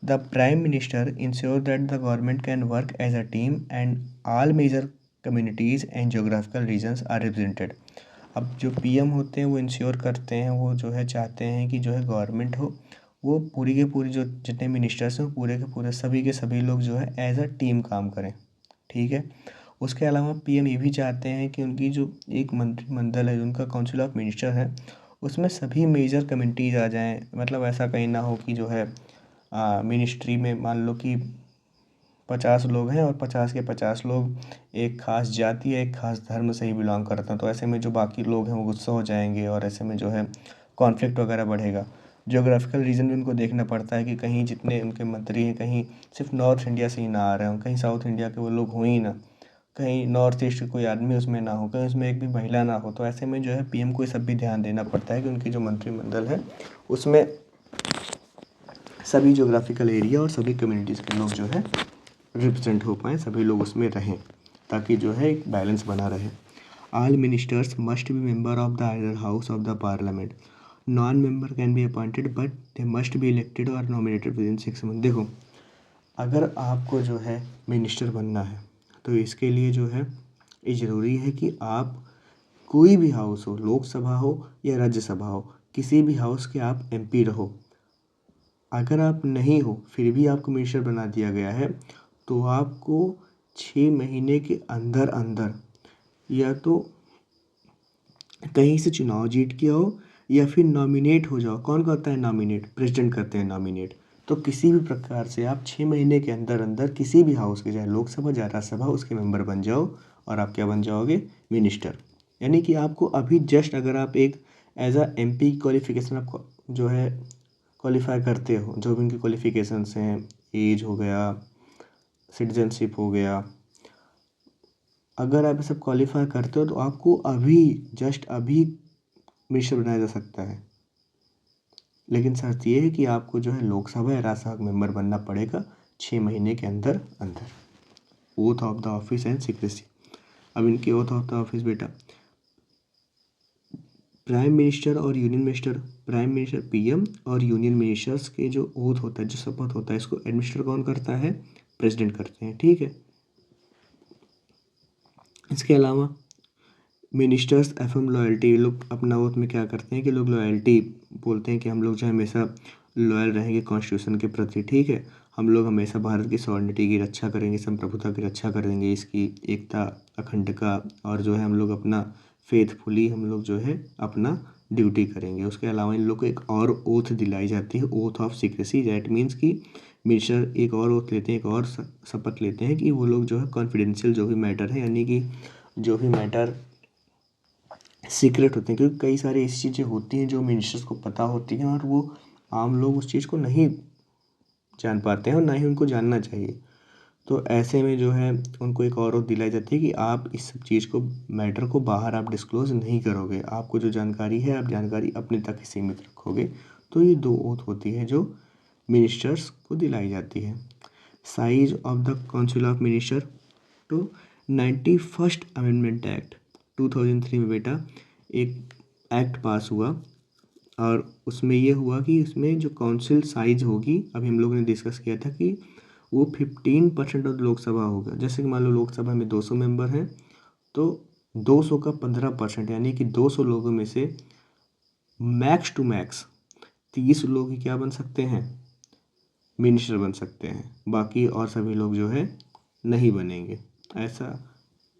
The prime minister ensure that the government can work as a team and all major communities and geographical regions are represented. अब जो पीएम होते हैं वो इंश्योर करते हैं, वो जो है चाहते हैं कि जो है गवर्नमेंट हो, वो पूरी के पूरी जो जितने मिनिस्टर्स हैं पूरे के पूरे सभी के सभी लोग जो है एज अ टीम काम करें, ठीक है। उसके अलावा पीएम ये भी चाहते हैं कि उनकी जो एक मंत्रिमंडल है, उनका काउंसिल ऑफ मिनिस्टर है, उसमें सभी मेजर कम्युनिटीज़ आ जाएं। मतलब ऐसा कहीं ना हो कि जो है मिनिस्ट्री में मान लो कि 50 लोग हैं और 50 के 50 लोग एक खास जाति या एक खास धर्म से ही बिलोंग करते हैं, तो ऐसे में जो बाकी लोग हैं वो गुस्सा हो जाएंगे और ऐसे में जो है कॉन्फ्लिक्ट वगैरह बढ़ेगा। ज्योग्राफिकल रीजन भी उनको देखना पड़ता है कि कहीं जितने उनके मंत्री हैं कहीं सिर्फ नॉर्थ इंडिया से ही ना आ रहे हों, कहीं साउथ इंडिया के वो लोग हों ही ना, कहीं नॉर्थ ईस्ट कोई आदमी उसमें ना हो, कहीं उसमें एक भी महिला ना हो। तो ऐसे में जो है पीएम को ये सब भी ध्यान देना पड़ता है कि उनकी जो मंत्रिमंडल है उसमें सभी ज्योग्राफिकल एरिया और सभी कम्युनिटीज़ के लोग जो है रिप्रेजेंट हो पाएँ, सभी लोग उसमें रहें, ताकि जो है एक बैलेंस बना रहे। All ministers must be member of the either house of the parliament. Non member can be appointed but they must be elected और नॉमिनेटेड विद इन 6 मंथ। देखो, अगर आपको जो है मिनिस्टर बनना है तो इसके लिए जो है ये ज़रूरी है कि आप कोई भी हाउस हो, लोकसभा हो या राज्यसभा हो, किसी भी हाउस के आप एमपी रहो। अगर आप नहीं हो फिर भी आपको मिनिस्टर बना दिया गया है तो आपको 6 महीने के अंदर अंदर या तो कहीं से चुनाव जीत के आओ या फिर नॉमिनेट हो जाओ। कौन करता है नॉमिनेट? प्रेसिडेंट करते हैं नॉमिनेट। तो किसी भी प्रकार से आप 6 महीने के अंदर अंदर किसी भी हाउस के, चाहे लोकसभा चाहे राज्यसभा, उसके मेंबर बन जाओ और आप क्या बन जाओगे? मिनिस्टर। यानी कि आपको अभी जस्ट अगर आप एक एज अ एमपी क्वालिफिकेशन आपको जो है क्वालिफाई करते हो, जो भी उनकी क्वालिफिकेशंस हैं, एज हो गया, सिटीजनशिप हो गया, अगर आप ये सब क्वालिफाई करते हो तो आपको अभी जस्ट अभी मिनिस्टर बनाया जा सकता है। लेकिन शर्त ये है कि आपको जो है लोकसभा या राज्यसभा का मेंबर बनना पड़ेगा 6 महीने के अंदर अंदर। Oath of the office and secrecy. अब इनकी ओथ ऑफ द ऑफिस बेटा, प्राइम मिनिस्टर और union minister, prime minister PM और यूनियन मिनिस्टर्स के जो ओथ होता है, जो शपथ होता है, इसको एडमिनिस्टर कौन करता है? प्रेसिडेंट करते हैं, ठीक है। इसके अलावा मिनिस्टर्स एफएम लॉयल्टी, लोग अपना ओथ में क्या करते हैं कि लोग लॉयल्टी बोलते हैं कि हम लोग जो है हमेशा लॉयल रहेंगे कॉन्स्टिट्यूशन के प्रति, ठीक है। हम लोग हमेशा भारत की सॉवरेनिटी की रक्षा करेंगे, संप्रभुता की रक्षा करेंगे, इसकी एकता अखंडता, और जो है हम लोग अपना फेथफुली हम लोग जो है अपना ड्यूटी करेंगे। उसके अलावा इन लोग को एक और ओथ दिलाई जाती है, oath of secrecy. That means कि मिनिस्टर एक और ओथ लेते हैं, एक और शपथ लेते हैं कि वो लोग जो है कॉन्फिडेंशियल जो भी मैटर है, यानी कि जो भी मैटर सीक्रेट होते हैं, क्योंकि कई सारी ऐसी चीज़ें होती हैं जो मिनिस्टर्स को पता होती हैं और वो आम लोग उस चीज़ को नहीं जान पाते हैं और ना ही उनको जानना चाहिए। तो ऐसे में जो है उनको एक और ओथ दिलाई जाती है कि आप इस सब चीज़ को, मैटर को बाहर आप डिस्क्लोज़ नहीं करोगे, आपको जो जानकारी है आप जानकारी अपने तक ही सीमित रखोगे। तो ये 2 ओथ होती है जो मिनिस्टर्स को दिलाई जाती है। Size of the council of minister. तो 91st अमेंडमेंट एक्ट 2003 में बेटा एक एक्ट पास हुआ और उसमें ये हुआ कि उसमें जो काउंसिल साइज होगी, अभी हम लोगों ने डिस्कस किया था कि वो 15% ऑफ लोकसभा होगा। जैसे कि मान लो लोकसभा में 200 मेंबर हैं तो 200 का 15% यानी कि 200 लोगों में से मैक्स टू मैक्स 30 लोग ही क्या बन सकते हैं? मिनिस्टर बन सकते हैं। बाकी और सभी लोग जो है नहीं बनेंगे। ऐसा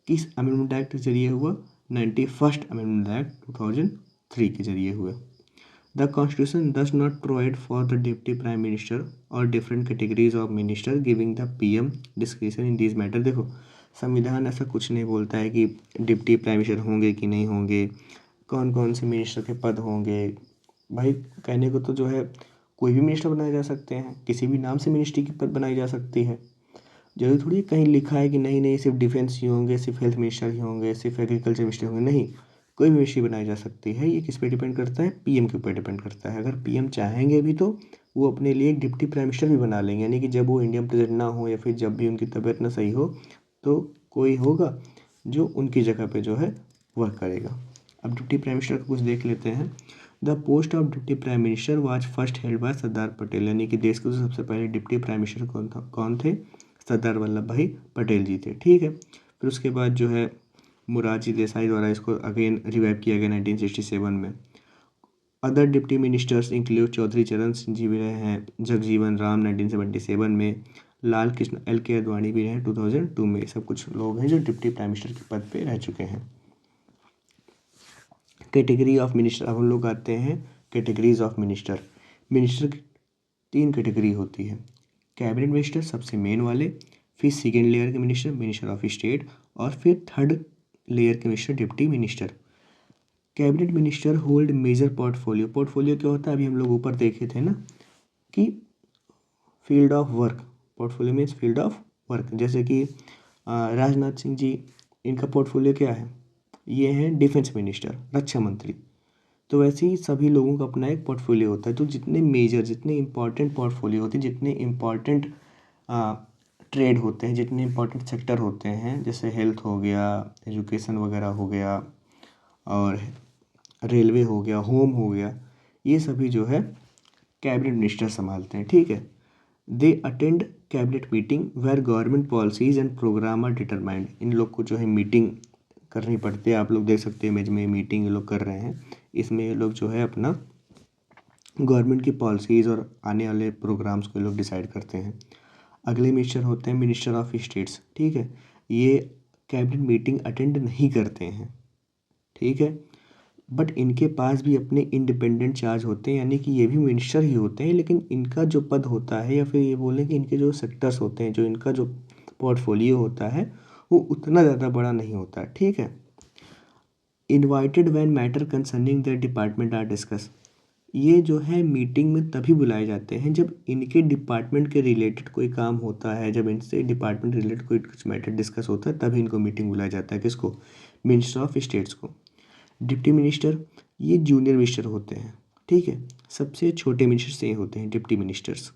किस अमेंडमेंट एक्ट के जरिए हुआ? 91st अमेंडमेंट एक्ट 2003 के जरिए हुआ। The constitution does not provide for the deputy prime minister और different categories of minister giving the PM discretion in this matter. देखो, संविधान ऐसा कुछ नहीं बोलता है कि डिप्टी प्राइम मिनिस्टर होंगे कि नहीं होंगे, कौन कौन से मिनिस्टर के पद होंगे। भाई कहने को तो जो है कोई भी मिनिस्टर बनाए जा सकते हैं, किसी भी नाम से मिनिस्ट्री की पद बनाई जा सकती है। जरूरी थोड़ी कहीं लिखा है कि नहीं नहीं सिर्फ डिफेंस ही होंगे, सिर्फ हेल्थ मिनिस्टर ही होंगे, सिर्फ एग्रीकल्चर मिनिस्टर होंगे। नहीं, कोई भी मिनिस्ट्री बनाई जा सकती है। ये किस पे डिपेंड करता है? पीएम के ऊपर डिपेंड करता है। अगर पीएम चाहेंगे भी तो वो अपने लिए एक डिप्टी प्राइम मिनिस्टर भी बना लेंगे, यानी कि जब वो इंडियन प्रेसिडेंट ना हो या फिर जब भी उनकी तबीयत ना सही हो तो कोई होगा जो उनकी जगह पे जो है वर्क करेगा। अब डिप्टी प्राइम मिनिस्टर को कुछ देख लेते हैं। The post of deputy prime minister was first held by Sardar Patel, यानी कि देश के सबसे पहले डिप्टी प्राइम मिनिस्टर कौन थे? सरदार वल्लभ भाई पटेल जी थे। ठीक है, फिर उसके बाद जो है मोरारजी देसाई द्वारा इसको अगेन रिवाइव किया गया 1967 में। Other deputy ministers include Chaudhary Charan Singh जी भी रहे हैं, जगजीवन राम 1977 में, लाल कृष्ण LK आडवाणी भी रहे 2002 में। सब कुछ लोग हैं जो डिप्टी प्राइम मिनिस्टर के पद पे रह चुके हैं। कैटेगरी ऑफ मिनिस्टर, अब हम लोग आते हैं कैटेगरीज ऑफ मिनिस्टर। मिनिस्टर की 3 कैटेगरी होती है। कैबिनेट मिनिस्टर सबसे मेन वाले, फिर सेकेंड लेयर के मिनिस्टर, मिनिस्टर ऑफ स्टेट, और फिर थर्ड लेयर के minister, deputy minister. Cabinet minister hold major portfolio. Portfolio क्या होता है? अभी हम लोग ऊपर देखे थे ना कि field of work, portfolio means field of work. जैसे कि राजनाथ सिंह जी, इनका पोर्टफोलियो क्या है? ये हैं डिफेंस मिनिस्टर, रक्षा मंत्री। तो वैसे ही सभी लोगों का अपना एक पोर्टफोलियो होता है। तो जितने मेजर, जितने इंपॉर्टेंट पोर्टफोलियो होते हैं, जितने इंपॉर्टेंट ट्रेड होते हैं, जितने इंपॉर्टेंट सेक्टर होते हैं, जैसे हेल्थ हो गया, एजुकेशन वगैरह हो गया, और रेलवे हो गया, होम हो गया, ये सभी जो है कैबिनेट मिनिस्टर संभालते हैं। ठीक है, they attend cabinet meeting where government policies and programme are determined. इन लोग को जो है मीटिंग करनी पड़ती है। आप लोग देख सकते हैं इमेज में मीटिंग ये लोग कर रहे हैं। इसमें ये लोग जो है अपना गवर्नमेंट की पॉलिसीज़ और आने वाले प्रोग्राम्स को ये लोग डिसाइड करते हैं। अगले मिनिस्टर होते हैं मिनिस्टर ऑफ स्टेट्स। ठीक है, ये कैबिनेट मीटिंग अटेंड नहीं करते हैं। ठीक है, बट इनके पास भी अपने इंडिपेंडेंट चार्ज होते हैं, यानी कि ये भी मिनिस्टर ही होते हैं, लेकिन इनका जो पद होता है, या फिर ये बोलें कि इनके जो सेक्टर्स होते हैं, जो इनका जो पोर्टफोलियो होता है, वो उतना ज़्यादा बड़ा नहीं होता है। ठीक है, invited when matter concerning the department are discuss. ये जो है मीटिंग में तभी बुलाए जाते हैं जब इनके डिपार्टमेंट के रिलेटेड कोई काम होता है, जब इनसे डिपार्टमेंट रिलेटेड कोई कुछ मैटर डिस्कस होता है, तभी इनको मीटिंग बुलाया जाता है। किसको? मिनिस्टर ऑफ स्टेट्स को। डिप्टी मिनिस्टर, ये जूनियर मिनिस्टर होते हैं। ठीक है, सबसे छोटे मिनिस्टर से होते हैं डिप्टी मिनिस्टर्स।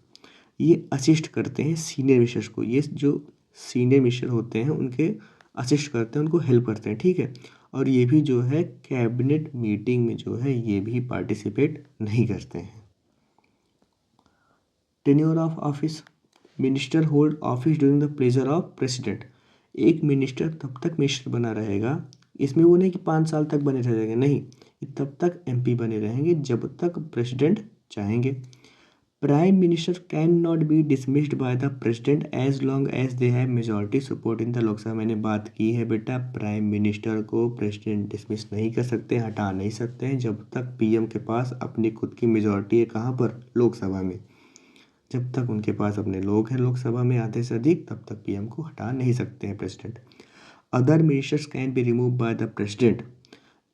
ये असिस्ट करते हैं सीनियर मिनिस्टर्स को। ये जो सीनियर मिनिस्टर होते हैं उनके असिस्ट करते हैं, उनको हेल्प करते हैं। ठीक है, और ये भी जो है कैबिनेट मीटिंग में जो है ये भी पार्टिसिपेट नहीं करते हैं। Tenure of office, minister hold office during the pleasure of president. एक मिनिस्टर तब तक मिनिस्टर बना रहेगा, इसमें वो नहीं कि 5 साल तक बने रहेंगे, नहीं, ये तब तक MP बने रहेंगे जब तक प्रेसिडेंट चाहेंगे। Prime minister can not be dismissed by the president as long as they have majority support in the Lok Sabha. मैंने बात की है बेटा, प्राइम मिनिस्टर को प्रेसिडेंट डिसमिस नहीं कर सकते, हटा नहीं सकते हैं जब तक PM के पास अपनी खुद की मेजॉरिटी है। कहाँ पर? लोकसभा में। जब तक उनके पास अपने लोग हैं लोकसभा में आधे से अधिक, तब तक PM को हटा नहीं सकते हैं president. Other ministers can be remove by the president,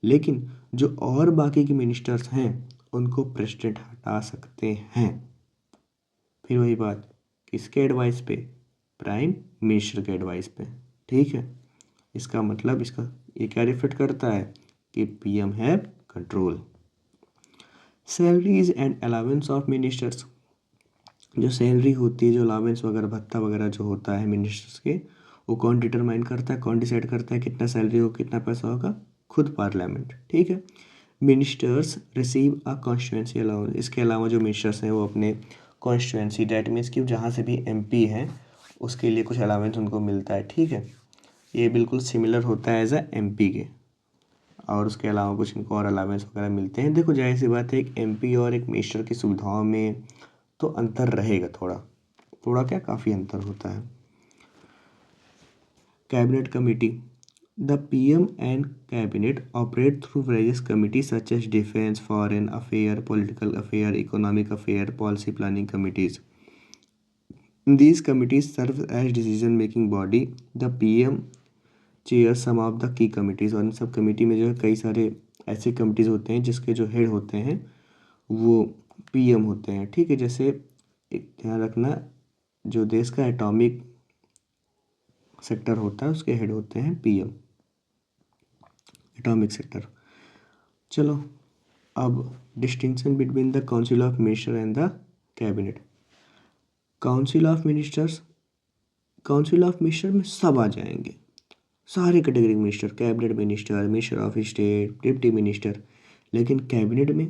लेकिन जो और बाकी के मिनिस्टर्स हैं उनको प्रेसिडेंट हटा सकते हैं। फिर वही बात, किसके एडवाइस पे? प्राइम मिनिस्टर के एडवाइस पे। ठीक है, इसका मतलब इसका ये क्या रिफ्लेक्ट करता है कि PM have control. Salaries and allowance of ministers, जो सैलरी होती है, जो अलाउंस वगैरह, भत्ता वगैरह जो होता है मिनिस्टर्स के, वो कौन डिटरमाइन करता है, कौन डिसाइड करता है कितना सैलरी हो, कितना पैसा होगा? खुद पार्लियामेंट। ठीक है, ministers receive a constituency allowance. इसके अलावा जो मिनिस्टर्स हैं वो अपने कॉन्स्टिट्यूंसी, डैट मीन्स कि जहाँ से भी MP हैं उसके लिए कुछ अलाउंस उनको मिलता है। ठीक है, ये बिल्कुल सिमिलर होता है एज अ MP के, और उसके अलावा कुछ इनको और अलाउंस वगैरह मिलते हैं। देखो जाहिर सी बात है, एक MP और एक मिनिस्टर की सुविधाओं में तो अंतर रहेगा, थोड़ा थोड़ा क्या, काफ़ी अंतर होता है। Cabinet committee, the PM and cabinet operate through various committees such as defense, foreign affair, political affair, economic affair, policy planning committees. These committees serve as decision making body. The PM chairs some of the key committees. और इन sub committee में जो है कई सारे ऐसे committees होते हैं जिसके जो हेड होते हैं वो PM होते हैं। ठीक है, जैसे एक ध्यान रखना, जो देश का एटॉमिक सेक्टर होता है उसके हेड होते हैं PM, एटॉमिक सेक्टर। चलो, अब distinction between the council of minister and the cabinet. Council of ministers, council of minister में सब आ जाएंगे, सारे category minister, cabinet minister, minister of state, deputy minister. लेकिन कैबिनेट में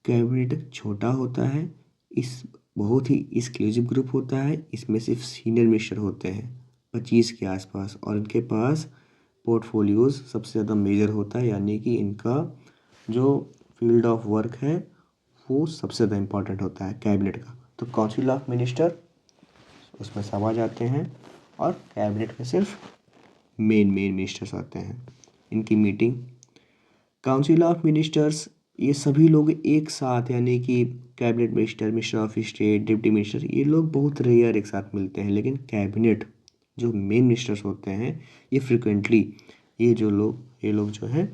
कैबिनेट छोटा होता है, इस बहुत ही एक्सक्लूसिव ग्रुप होता है, इसमें सिर्फ सीनियर मिनिस्टर होते हैं 25 के आसपास, और इनके पास पोर्टफोलियोज सबसे ज़्यादा मेजर होता है, यानी कि इनका जो फील्ड ऑफ वर्क है वो सबसे ज़्यादा इम्पॉर्टेंट होता है कैबिनेट का। तो काउंसिल ऑफ मिनिस्टर उसमें सब आ जाते हैं, और कैबिनेट में सिर्फ मेन मिनिस्टर्स आते हैं। इनकी मीटिंग, काउंसिल ऑफ मिनिस्टर्स, ये सभी लोग एक साथ, यानी कि cabinet minister, minister of state, deputy minister, ये लोग बहुत रेयर एक साथ मिलते हैं। लेकिन कैबिनेट जो मेन मिनिस्टर्स होते हैं ये फ्रिक्वेंटली ये लोग जो है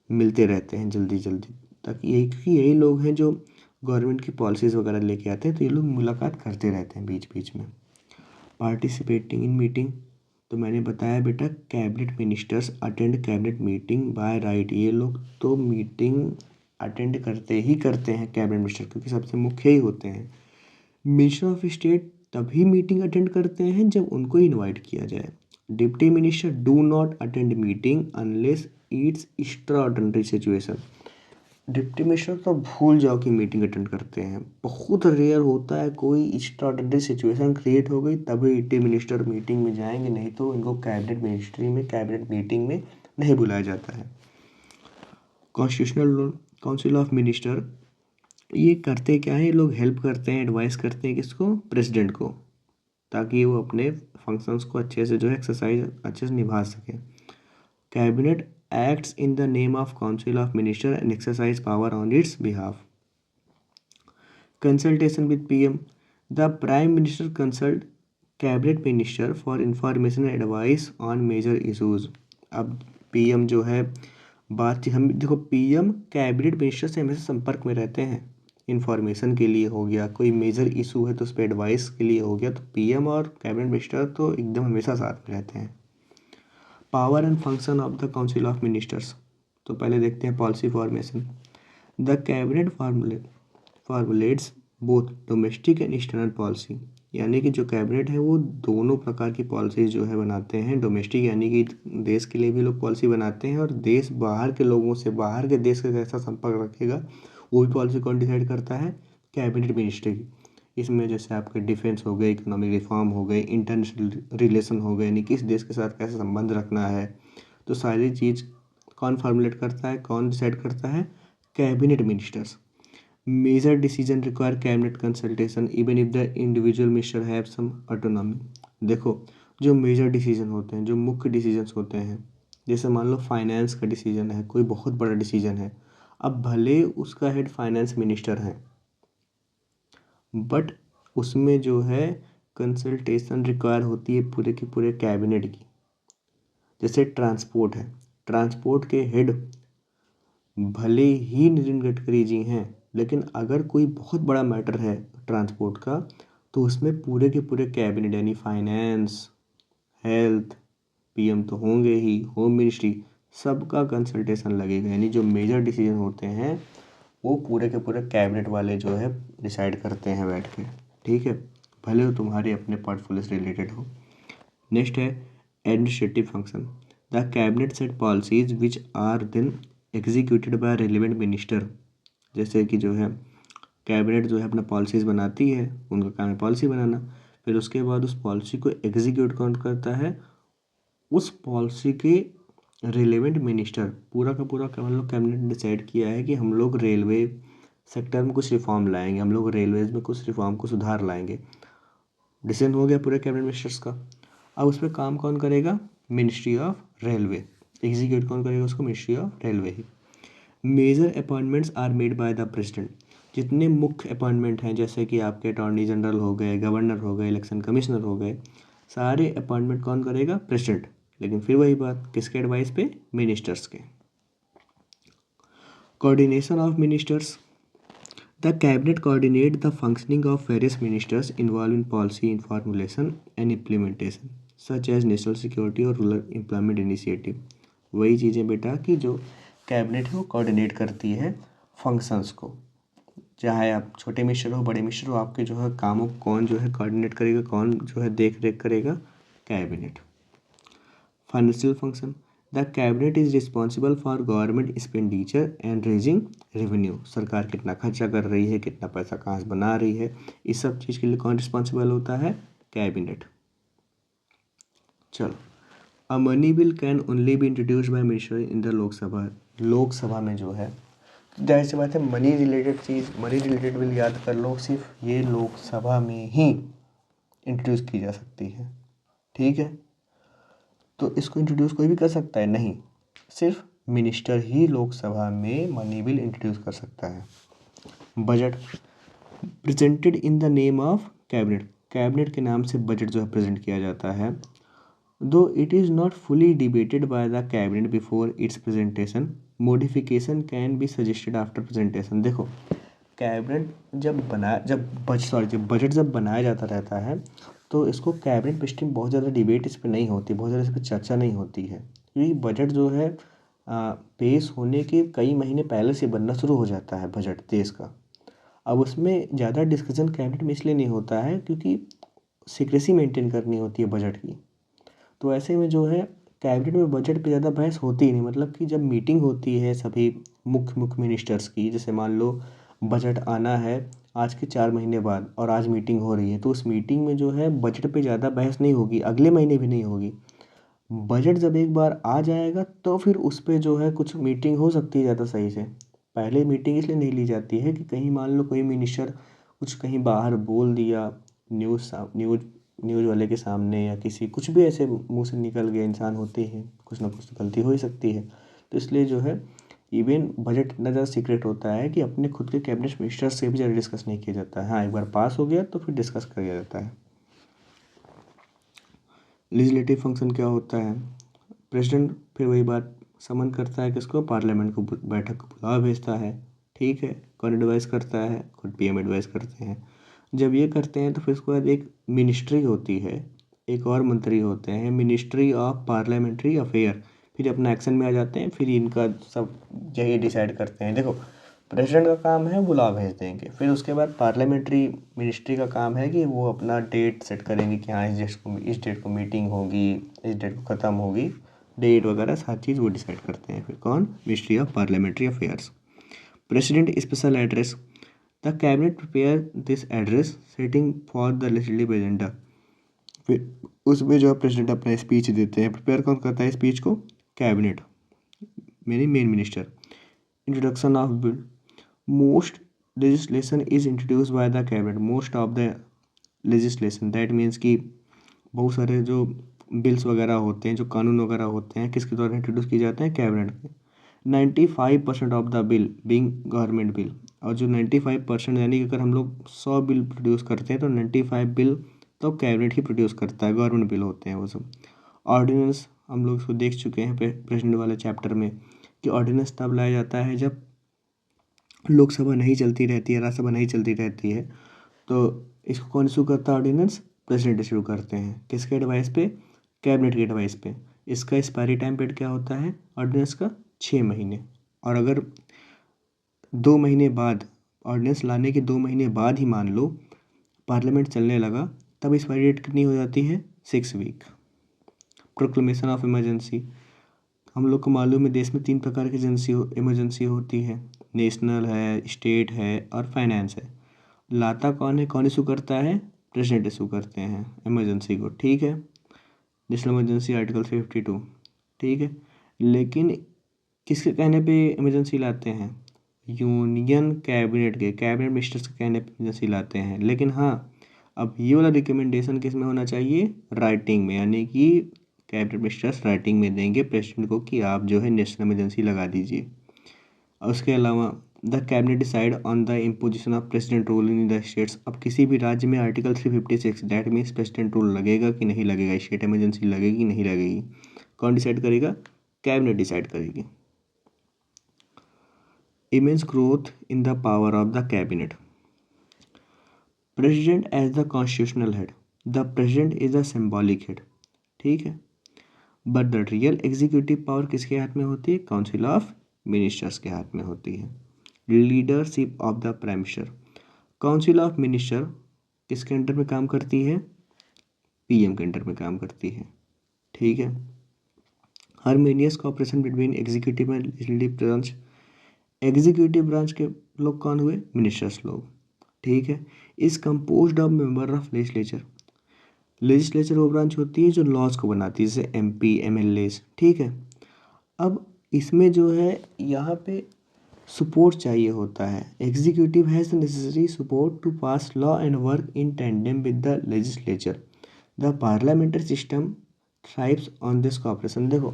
मिलते रहते हैं जल्दी जल्दी, ताकि क्योंकि यही लोग हैं जो गवर्नमेंट की पॉलिसीज़ वगैरह लेके आते हैं, तो ये लोग मुलाकात करते रहते हैं बीच बीच में। पार्टिसिपेटिंग इन मीटिंग, तो मैंने बताया बेटा cabinet ministers attend cabinet meeting by right. ये लोग तो मीटिंग अटेंड करते ही करते हैं कैबिनेट मिनिस्टर, क्योंकि सबसे मुख्य ही होते हैं। मिनिस्टर ऑफ स्टेट तभी मीटिंग अटेंड करते हैं जब उनको इनवाइट किया जाए। Deputy minister do not attend meeting unless it's extraordinary situation. Deputy minister तो भूल जाओ कि मीटिंग अटेंड करते हैं, बहुत रेयर होता है कोई एक्स्ट्राऑर्डिनरी सिचुएशन क्रिएट हो गई तभी डिप्टी मिनिस्टर मीटिंग में जाएंगे, नहीं तो इनको कैबिनेट मीटिंग में नहीं बुलाया जाता है। कॉन्स्टिट्यूशनल काउंसिल ऑफ मिनिस्टर, ये करते क्या है, ये लोग हेल्प करते हैं, एडवाइस करते हैं किसको, प्रेसिडेंट को, ताकि वो अपने फंक्शंस को अच्छे से जो है एक्सरसाइज अच्छे से निभा सके। Cabinet acts in the name of council of minister and exercise power on its behalf. Consultation with PM, the prime minister consult cabinet minister for information and advice on major issues. अब PM जो है बातचीत, हम देखो PM cabinet minister से हमेशा संपर्क में रहते हैं, इंफॉर्मेशन के लिए हो गया, कोई मेजर इशू है तो उस पर एडवाइस के लिए हो गया, तो PM और कैबिनेट मिनिस्टर तो एकदम हमेशा साथ में रहते हैं। Power and function of the council of ministers, तो पहले देखते हैं policy formation. The cabinet formulates both domestic and external policy, यानी कि जो कैबिनेट है वो दोनों प्रकार की पॉलिसी जो है बनाते हैं। डोमेस्टिक यानी कि देश के लिए भी लोग पॉलिसी बनाते हैं, और देश बाहर के लोगों से, बाहर के देश का कैसा संपर्क रखेगा वो भी पॉलिसी कौन डिसाइड करता है, कैबिनेट मिनिस्टर की। इसमें जैसे आपके डिफेंस हो गए, इकोनॉमिक रिफॉर्म हो गए, इंटरनेशनल रिलेशन हो गए, यानी किस देश के साथ कैसे संबंध रखना है, तो सारी चीज़ कौन फॉर्मुलेट करता है, कौन डिसाइड करता है, cabinet ministers. Major decision require cabinet consultation even if the individual minister have some autonomy. देखो जो मेजर डिसीजन होते हैं, जो मुख्य डिसीजंस होते हैं, जैसे मान लो फाइनेंस का डिसीजन है, कोई बहुत बड़ा डिसीजन है, अब भले उसका हेड फाइनेंस मिनिस्टर है, बट उसमें जो है कंसल्टेशन रिक्वायर होती है पूरे के पूरे कैबिनेट की। जैसे ट्रांसपोर्ट है, ट्रांसपोर्ट के हेड भले ही नितिन गडकरी जी हैं, लेकिन अगर कोई बहुत बड़ा मैटर है ट्रांसपोर्ट का, तो उसमें पूरे के पूरे कैबिनेट यानी फाइनेंस, हेल्थ, PM तो होंगे ही, होम मिनिस्ट्री, सबका कंसल्टेशन लगेगा। यानी जो मेजर डिसीजन होते हैं वो पूरे के पूरे कैबिनेट वाले जो है डिसाइड करते हैं बैठ के, ठीक है, भले वो तुम्हारे अपने पोर्टफोलियो से रिलेटेड हो। नेक्स्ट है administrative function. The cabinet set policies which are then executed by relevant minister. जैसे कि जो है कैबिनेट जो है अपना पॉलिसीज़ बनाती है, उनका काम है पॉलिसी बनाना, फिर उसके बाद उस पॉलिसी को एग्जीक्यूट कौन करता है, उस पॉलिसी के रिलेवेंट मिनिस्टर। पूरा का पूरा हम लोग कैबिनेट ने डिसाइड किया है कि हम लोग रेलवे सेक्टर में कुछ रिफॉर्म लाएंगे, हम लोग रेलवेज में कुछ रिफॉर्म को सुधार लाएंगे, डिसीजन हो गया पूरे कैबिनेट मिनिस्टर्स का। अब उस पर काम कौन करेगा, मिनिस्ट्री ऑफ रेलवे, एग्जीक्यूट कौन करेगा उसको, मिनिस्ट्री ऑफ रेलवे ही। Major appointments are made by the president. जितने मुख्य अपॉइंटमेंट हैं, जैसे कि आपके अटॉर्नी जनरल हो गए, गवर्नर हो गए, इलेक्शन कमिश्नर हो गए, सारे अपॉइंटमेंट कौन करेगा, प्रेसिडेंट। लेकिन फिर वही बात, किसके एडवाइस पे, मिनिस्टर्स के। Coordination of ministers. The cabinet coordinate the functioning of various ministers involve in policy in formulation and implementation such as national security और रूरल एम्प्लॉयमेंट इनिशिएटिव। वही चीज़ें बेटा कि जो कैबिनेट है वो कोऑर्डिनेट करती है फंक्शंस को, चाहे आप छोटे मिनिस्टर हो, बड़े मिनिस्टर हो, आपके जो है कामों को कौन जो है कोऑर्डिनेट करेगा, कौन जो है देख रेख करेगा, cabinet. Financial function. The cabinet is responsible for government expenditure and raising revenue. सरकार कितना खर्चा कर रही है, कितना पैसा कहाँ से बना रही है, इस सब चीज़ के लिए कौन रिस्पॉन्सिबल होता है? कैबिनेट। चलो, a money bill can only be introduced by minister in the Lok Sabha. Lok Sabha में जो है, जाहिर सी बात है, मनी रिलेटेड चीज़, मनी रिलेटेड बिल याद कर लो, सिर्फ ये लोकसभा में ही इंट्रोड्यूस की जा सकती है। ठीक है, तो इसको इंट्रोड्यूस कोई भी कर सकता है? नहीं, सिर्फ मिनिस्टर ही लोकसभा में मनी बिल इंट्रोड्यूस कर सकता है। Budget presented in the name of cabinet. Cabinet के नाम से बजट जो है प्रेजेंट किया जाता है। दो it is not fully debated by the cabinet before it's presentation, modification can be suggested after presentation. देखो, कैबिनेट जब बजट जब बनाया जाता रहता है तो इसको कैबिनेट में बहुत ज़्यादा डिबेट इस पर नहीं होती, बहुत ज़्यादा इस पर चर्चा नहीं होती है, क्योंकि बजट जो है पेश होने के कई महीने पहले से बनना शुरू हो जाता है बजट देश का। अब उसमें ज़्यादा डिस्कशन कैबिनेट में इसलिए नहीं होता है क्योंकि सीक्रेसी मेंटेन करनी होती है बजट की। तो ऐसे में जो है कैबिनेट में बजट पे ज़्यादा बहस होती ही नहीं। मतलब कि जब मीटिंग होती है सभी मुख्य मिनिस्टर्स की, जैसे मान लो बजट आना है आज के 4 महीने बाद और आज मीटिंग हो रही है, तो उस मीटिंग में जो है बजट पे ज़्यादा बहस नहीं होगी, अगले महीने भी नहीं होगी। बजट जब एक बार आ जाएगा तो फिर उस पर जो है कुछ मीटिंग हो सकती है ज़्यादा सही से। पहले मीटिंग इसलिए नहीं ली जाती है कि कहीं मान लो कोई मिनिस्टर कुछ कहीं बाहर बोल दिया, न्यूज़ वाले के सामने, या किसी कुछ भी ऐसे मुंह से निकल गया, इंसान होते हैं, कुछ ना कुछ तो गलती हो ही सकती है। तो इसलिए जो है इवन बजट इतना ज़्यादा सीक्रेट होता है कि अपने खुद के कैबिनेट मिनिस्टर से भी ज़्यादा डिस्कस नहीं किया जाता है। हाँ, एक बार पास हो गया तो फिर डिस्कस किया जाता है। लेजिस्लेटिव फंक्शन क्या होता है? प्रेसिडेंट फिर वही बात समन करता है किसको? पार्लियामेंट को, बैठक को बुलावा भेजता है। ठीक है, कौन एडवाइस करता है? खुद पीएम एडवाइस करते हैं। जब ये करते हैं तो फिर उसके बाद एक मिनिस्ट्री होती है, एक और मंत्री होते हैं, मिनिस्ट्री ऑफ पार्लियामेंट्री अफेयर। फिर अपना एक्शन में आ जाते हैं, फिर इनका सब यही डिसाइड करते हैं। देखो, प्रेसिडेंट का काम है बुला भेज देंगे, फिर उसके बाद पार्लियामेंट्री मिनिस्ट्री का काम है कि वो अपना डेट सेट करेंगे कि हाँ इस डेट को मीटिंग होगी, इस डेट को ख़त्म होगी, डेट वगैरह सारी चीज़ वो डिसाइड करते हैं। फिर कौन? Ministry of parliamentary affairs. President special address. The cabinet prepare this address setting for the legislative agenda. फिर उसमें जो है प्रेसिडेंट अपना स्पीच देते हैं। प्रिपेयर कौन करता है स्पीच को? कैबिनेट, मेरी main minister. Introduction of bill. Most legislation is introduced by the cabinet, most of the legislation, that means कि बहुत सारे जो बिल्स वगैरह होते हैं, जो कानून वगैरह होते हैं, किसके द्वारा इंट्रोड्यूस किए जाते हैं? कैबिनेट के। 95% of the bill being government bill. और जो 95% यानी कि अगर हम लोग 100 बिल प्रोड्यूस करते हैं तो 95 बिल तो कैबिनेट ही प्रोड्यूस करता है, गवर्नमेंट बिल होते हैं वो सब। ऑर्डिनेंस हम लोग इसको देख चुके हैं प्रेसिडेंट वाले चैप्टर में कि ऑर्डिनेंस तब लाया जाता है जब लोकसभा नहीं चलती रहती है, राज्यसभा नहीं चलती रहती है। तो इसको कौन इशू करता है? ऑर्डिनेंस प्रेसिडेंट इशू करते हैं। किसके एडवाइस पे? कैबिनेट के एडवाइस पे। इसका एक्सपायरी टाइम पीरियड क्या होता है ऑर्डिनेंस का? 6 महीने। और अगर 2 महीने बाद, ऑर्डिनेंस लाने के 2 महीने बाद ही मान लो पार्लियामेंट चलने लगा, तब एक्सपायरी डेट कितनी हो जाती है? 6 वीक। Proclamation of emergency. हम लोग को मालूम है देश में 3 प्रकार की इमरजेंसी होती है, नेशनल है, स्टेट है और फाइनेंस है। लाता कौन है, कौन इशू करता है? प्रेसिडेंट इशू करते हैं इमरजेंसी को। ठीक है, नेशनल इमरजेंसी आर्टिकल 352। ठीक है, लेकिन किसके कहने पे इमरजेंसी लाते हैं? यूनियन कैबिनेट के, कैबिनेट मिनिस्टर्स के कहने पे इमरजेंसी लाते हैं। लेकिन हाँ, अब ये वाला रिकमेंडेशन किस में होना चाहिए? राइटिंग में, यानी कि कैबिनेट मिनिस्टर्स राइटिंग में देंगे प्रेसिडेंट को कि आप जो है नेशनल इमरजेंसी लगा दीजिए। और उसके अलावा the cabinet decide on the imposition of president rule in the states. अब किसी भी राज्य में article 356, that means president rule लगेगा कि नहीं लगेगा, स्टेट इमरजेंसी लगेगी कि नहीं लगेगी, कौन डिसाइड करेगा? कैबिनेट डिसाइड करेगी। Immense growth in the power of the cabinet. President as the constitutional head, the president is the symbolic head. ठीक है, but the real executive power किसके हाथ में होती है? काउंसिल ऑफ मिनिस्टर्स के हाथ में होती है। Leadership of the prime minister. Council of minister किसके अंडर में काम करती है? पीएम के अंडर में काम करती है। ठीक है, harmonious cooperation between executive and legislative branch. Executive branch के लोग कौन हुए? मिनिस्टर्स लोग, ठीक है। Is composed of member of legislature. Legislature वो ब्रांच होती है जो लॉज को बनाती है, जैसे MP MLA, ठीक है। अब इसमें जो है यहाँ पे सपोर्ट चाहिए होता है। Executive has the necessary support to pass law and work in tandem with the legislature. The parliamentary system thrives on this cooperation. देखो,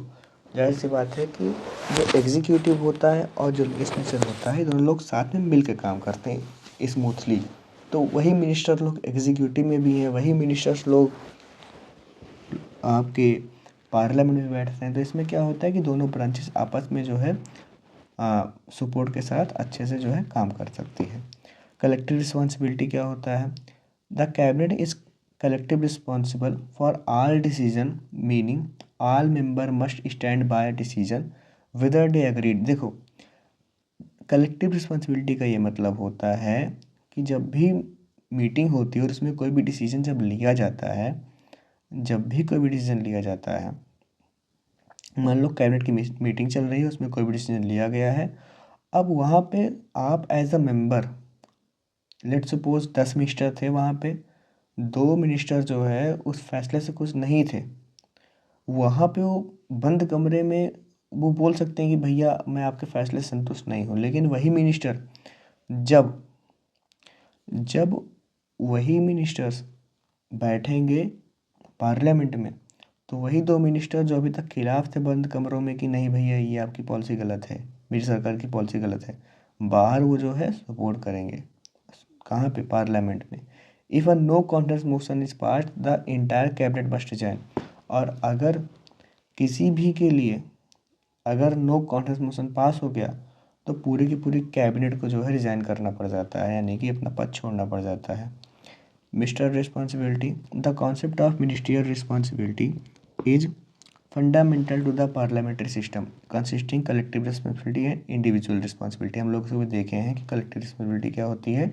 जाहिर सी बात है कि जो एग्जीक्यूटिव होता है और जो लेजिस्लेचर होता है, दोनों लोग साथ में मिल के काम करते हैं स्मूथली। तो वही मिनिस्टर लोग एग्जीक्यूटिव में भी हैं, वही मिनिस्टर्स लोग आपके पार्लियामेंट में बैठते हैं। तो इसमें क्या होता है कि दोनों ब्रांचेस आपस में जो है सपोर्ट के साथ अच्छे से जो है काम कर सकती है। कलेक्टिव रिस्पॉन्सिबिलिटी क्या होता है? The cabinet is collective responsible for all decision, meaning all member must stand by decision whether they agreed. देखो, कलेक्टिव रिस्पॉन्सिबिलिटी का ये मतलब होता है कि जब भी मीटिंग होती है और उसमें कोई भी डिसीजन जब लिया जाता है, जब भी कोई भी डिसीजन लिया जाता है, मान लो कैबिनेट की मीटिंग चल रही है, उसमें कोई भी डिसीजन लिया गया है। अब वहाँ पे आप as a member, let suppose 10 minister थे वहाँ पे, 2 मिनिस्टर जो है उस फैसले से खुश नहीं थे। वहाँ पे वो बंद कमरे में वो बोल सकते हैं कि भैया मैं आपके फैसले से संतुष्ट नहीं हूँ। लेकिन वही मिनिस्टर जब जब वही मिनिस्टर्स बैठेंगे पार्लियामेंट में, तो वही 2 मिनिस्टर जो अभी तक खिलाफ थे बंद कमरों में कि नहीं भैया ये आपकी पॉलिसी गलत है, मेरी सरकार की पॉलिसी गलत है, बाहर वो जो है सपोर्ट करेंगे। कहाँ पे? पार्लियामेंट में। If a no contest motion is pass the entire cabinet must resign. और अगर किसी भी के लिए अगर नो कॉन्टेस्ट मोशन पास हो गया तो पूरी की पूरी कैबिनेट को जो है रिजाइन करना पड़ जाता है, यानी कि अपना पद छोड़ना पड़ जाता है। Minister responsibility. The concept of ministerial responsibility is fundamental to the parliamentary system consisting collective responsibility and individual responsibility. हम लोग सुबह देखे हैं कि कलेक्टिव रिस्पॉन्सिबिलिटी क्या होती है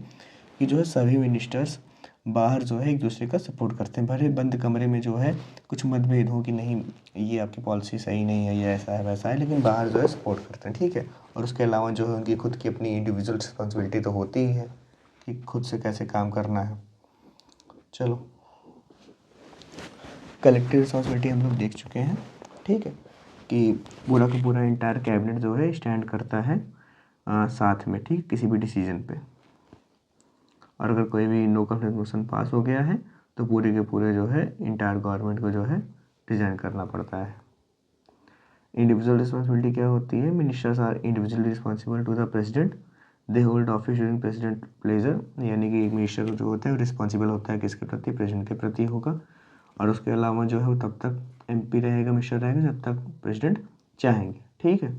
कि जो है सभी मिनिस्टर्स बाहर जो है एक दूसरे का सपोर्ट करते हैं, भले बंद कमरे में जो है कुछ मतभेद हो कि नहीं ये आपकी पॉलिसी सही नहीं है, ये ऐसा है वैसा है, लेकिन बाहर जो है सपोर्ट करते हैं, ठीक है। और उसके अलावा जो है उनकी खुद की अपनी इंडिविजुअल रिस्पॉन्सिबिलिटी तो होती ही है कि खुद से कैसे काम करना है। चलो, कलेक्टिव रिस्पॉन्सिबिलिटी हम लोग देख चुके हैं, ठीक है, कि पूरा का पूरा इंटायर कैबिनेट जो है स्टैंड करता है साथ में, ठीक, किसी भी डिसीजन पे। और अगर कोई भी नो कॉन्फिडेंस मोशन पास हो गया है तो पूरे के पूरे जो है इंटायर गवर्नमेंट को जो है रिजाइन करना पड़ता है। इंडिविजुअल रिस्पॉन्सिबिलिटी क्या होती है? Ministers are individually responsible to the president, they hold office during president pleasure. यानी कि एक मिनिस्टर जो होता है वो रिस्पॉन्सिबल होता है किसके प्रति? प्रेसिडेंट के प्रति होगा। और उसके अलावा जो है वो तब तक MP रहेगा, मिनिस्टर रहेगा जब तक प्रेसिडेंट चाहेंगे, ठीक है।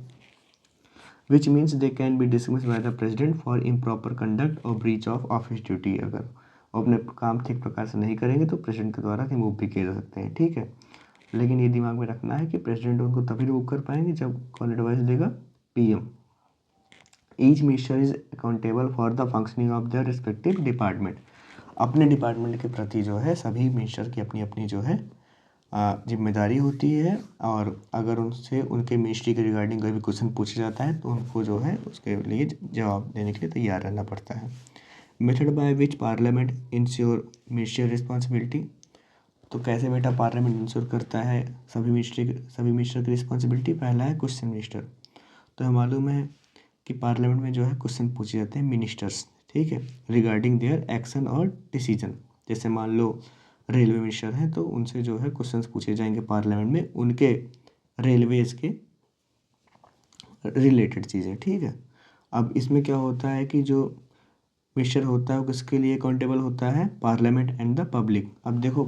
Which means they can be dismissed by the president for improper conduct और ब्रीच ऑफ ऑफिस ड्यूटी। अगर वो अपने काम ठीक प्रकार से नहीं करेंगे तो प्रेसिडेंट के द्वारा रिमूव भी किए जा सकते हैं, ठीक है। लेकिन ये दिमाग में रखना है कि प्रेसिडेंट उनको तभी रिमूव कर पाएंगे जब कौन एडवाइस देगा? PM। Each minister is accountable for the functioning of their respective department. अपने डिपार्टमेंट के प्रति जो है सभी मिनिस्टर की अपनी अपनी जो है जिम्मेदारी होती है। और अगर उनसे उनके मिनिस्ट्री के रिगार्डिंग कोई भी क्वेश्चन पूछा जाता है तो उनको जो है उसके लिए जवाब देने के लिए तैयार रहना पड़ता है। Method by which parliament ensure ministerial responsibility. तो कैसे बेटा पार्लियामेंट इंश्योर करता है सभी मिनिस्टर की रिस्पॉन्सिबिलिटी? पहला है क्वेश्चन मिनिस्टर। तो हमें मालूम है कि पार्लियामेंट में जो है क्वेश्चन पूछे जाते हैं मिनिस्टर्स, ठीक है, रिगार्डिंग देयर एक्शन और डिसीजन। जैसे मान लो रेलवे मिनिस्टर हैं तो उनसे जो है क्वेश्चंस पूछे जाएंगे पार्लियामेंट में उनके रेलवेज के रिलेटेड चीज़ें, ठीक है। अब इसमें क्या होता है कि जो मिनिस्टर होता है वो किसके लिए अकाउंटेबल होता है? Parliament and the public. अब देखो,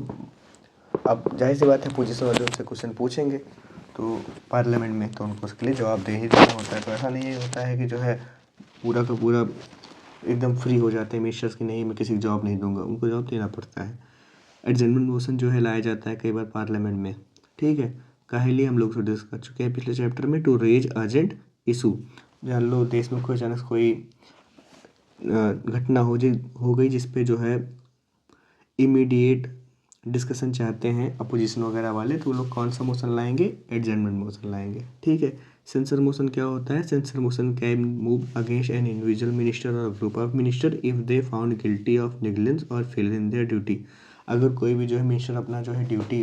अब जाहिर सी बात है पोजीशन वाले उनसे क्वेश्चन पूछेंगे तो पार्लियामेंट में, तो उनको उसके लिए जवाब दे ही देना होता है। तो ऐसा नहीं होता है कि जो है पूरा का पूरा एकदम फ्री हो जाते हैं मिनिस्टर्स की, नहीं मैं किसी को जवाब नहीं दूंगा, उनको जवाब देना पड़ता है। एडजर्नमेंट मोशन जो है लाया जाता है कई बार पार्लियामेंट में, ठीक है। काहे लिए? हम लोग तो डिस्कस कर चुके हैं पिछले चैप्टर में, टू रेज अर्जेंट इशू। जान लो देश में कोई अचानक कोई घटना हो गई जिस पे जो है इमीडिएट डिस्कशन चाहते हैं अपोजिशन वगैरह वाले, तो वो लोग कौन सा मोशन लाएंगे, एडजर्नमेंट मोशन लाएंगे। ठीक है। सेंसर मोशन क्या होता है, censure motion can move against an individual minister और group of minister if they found guilty of negligence और फेल इन देयर ड्यूटी। अगर कोई भी जो है मिनिस्टर अपना जो है ड्यूटी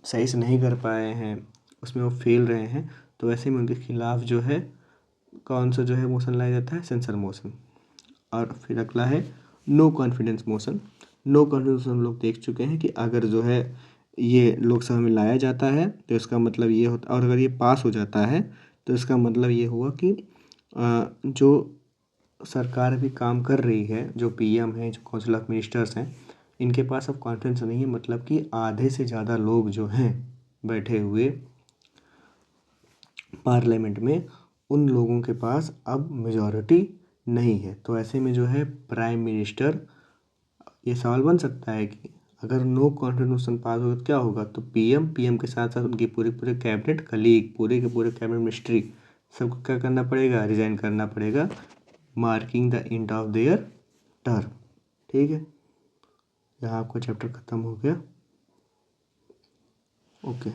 सही से नहीं कर पाए हैं, उसमें वो फेल रहे हैं, तो ऐसे में उनके खिलाफ जो है कौन सा जो है मोशन लाया जाता है, सेंसर मोशन। और फिर अगला है no confidence motion. No confidence हम लोग देख चुके हैं कि अगर जो है ये लोकसभा में लाया जाता है तो इसका मतलब ये होता, और अगर ये पास हो जाता है तो इसका मतलब ये हुआ कि जो सरकार अभी काम कर रही है, जो पीएम है, जो काउंसिल ऑफ मिनिस्टर्स हैं, इनके पास अब कॉन्फिडेंस नहीं है, मतलब कि आधे से ज़्यादा लोग जो हैं बैठे हुए पार्लियामेंट में, उन लोगों के पास अब मेजॉरिटी नहीं है। तो ऐसे में जो है प्राइम मिनिस्टर, ये सवाल बन सकता है कि अगर नो कॉन्फिडेंस मोशन पास होगा तो क्या होगा, तो पीएम के साथ साथ उनकी पूरे कैबिनेट कलीग, पूरे के पूरे कैबिनेट मिनिस्ट्री, सबको क्या करना पड़ेगा, रिजाइन करना पड़ेगा, marking the end of their term. ठीक है, यहाँ आपका चैप्टर खत्म हो गया। ओके।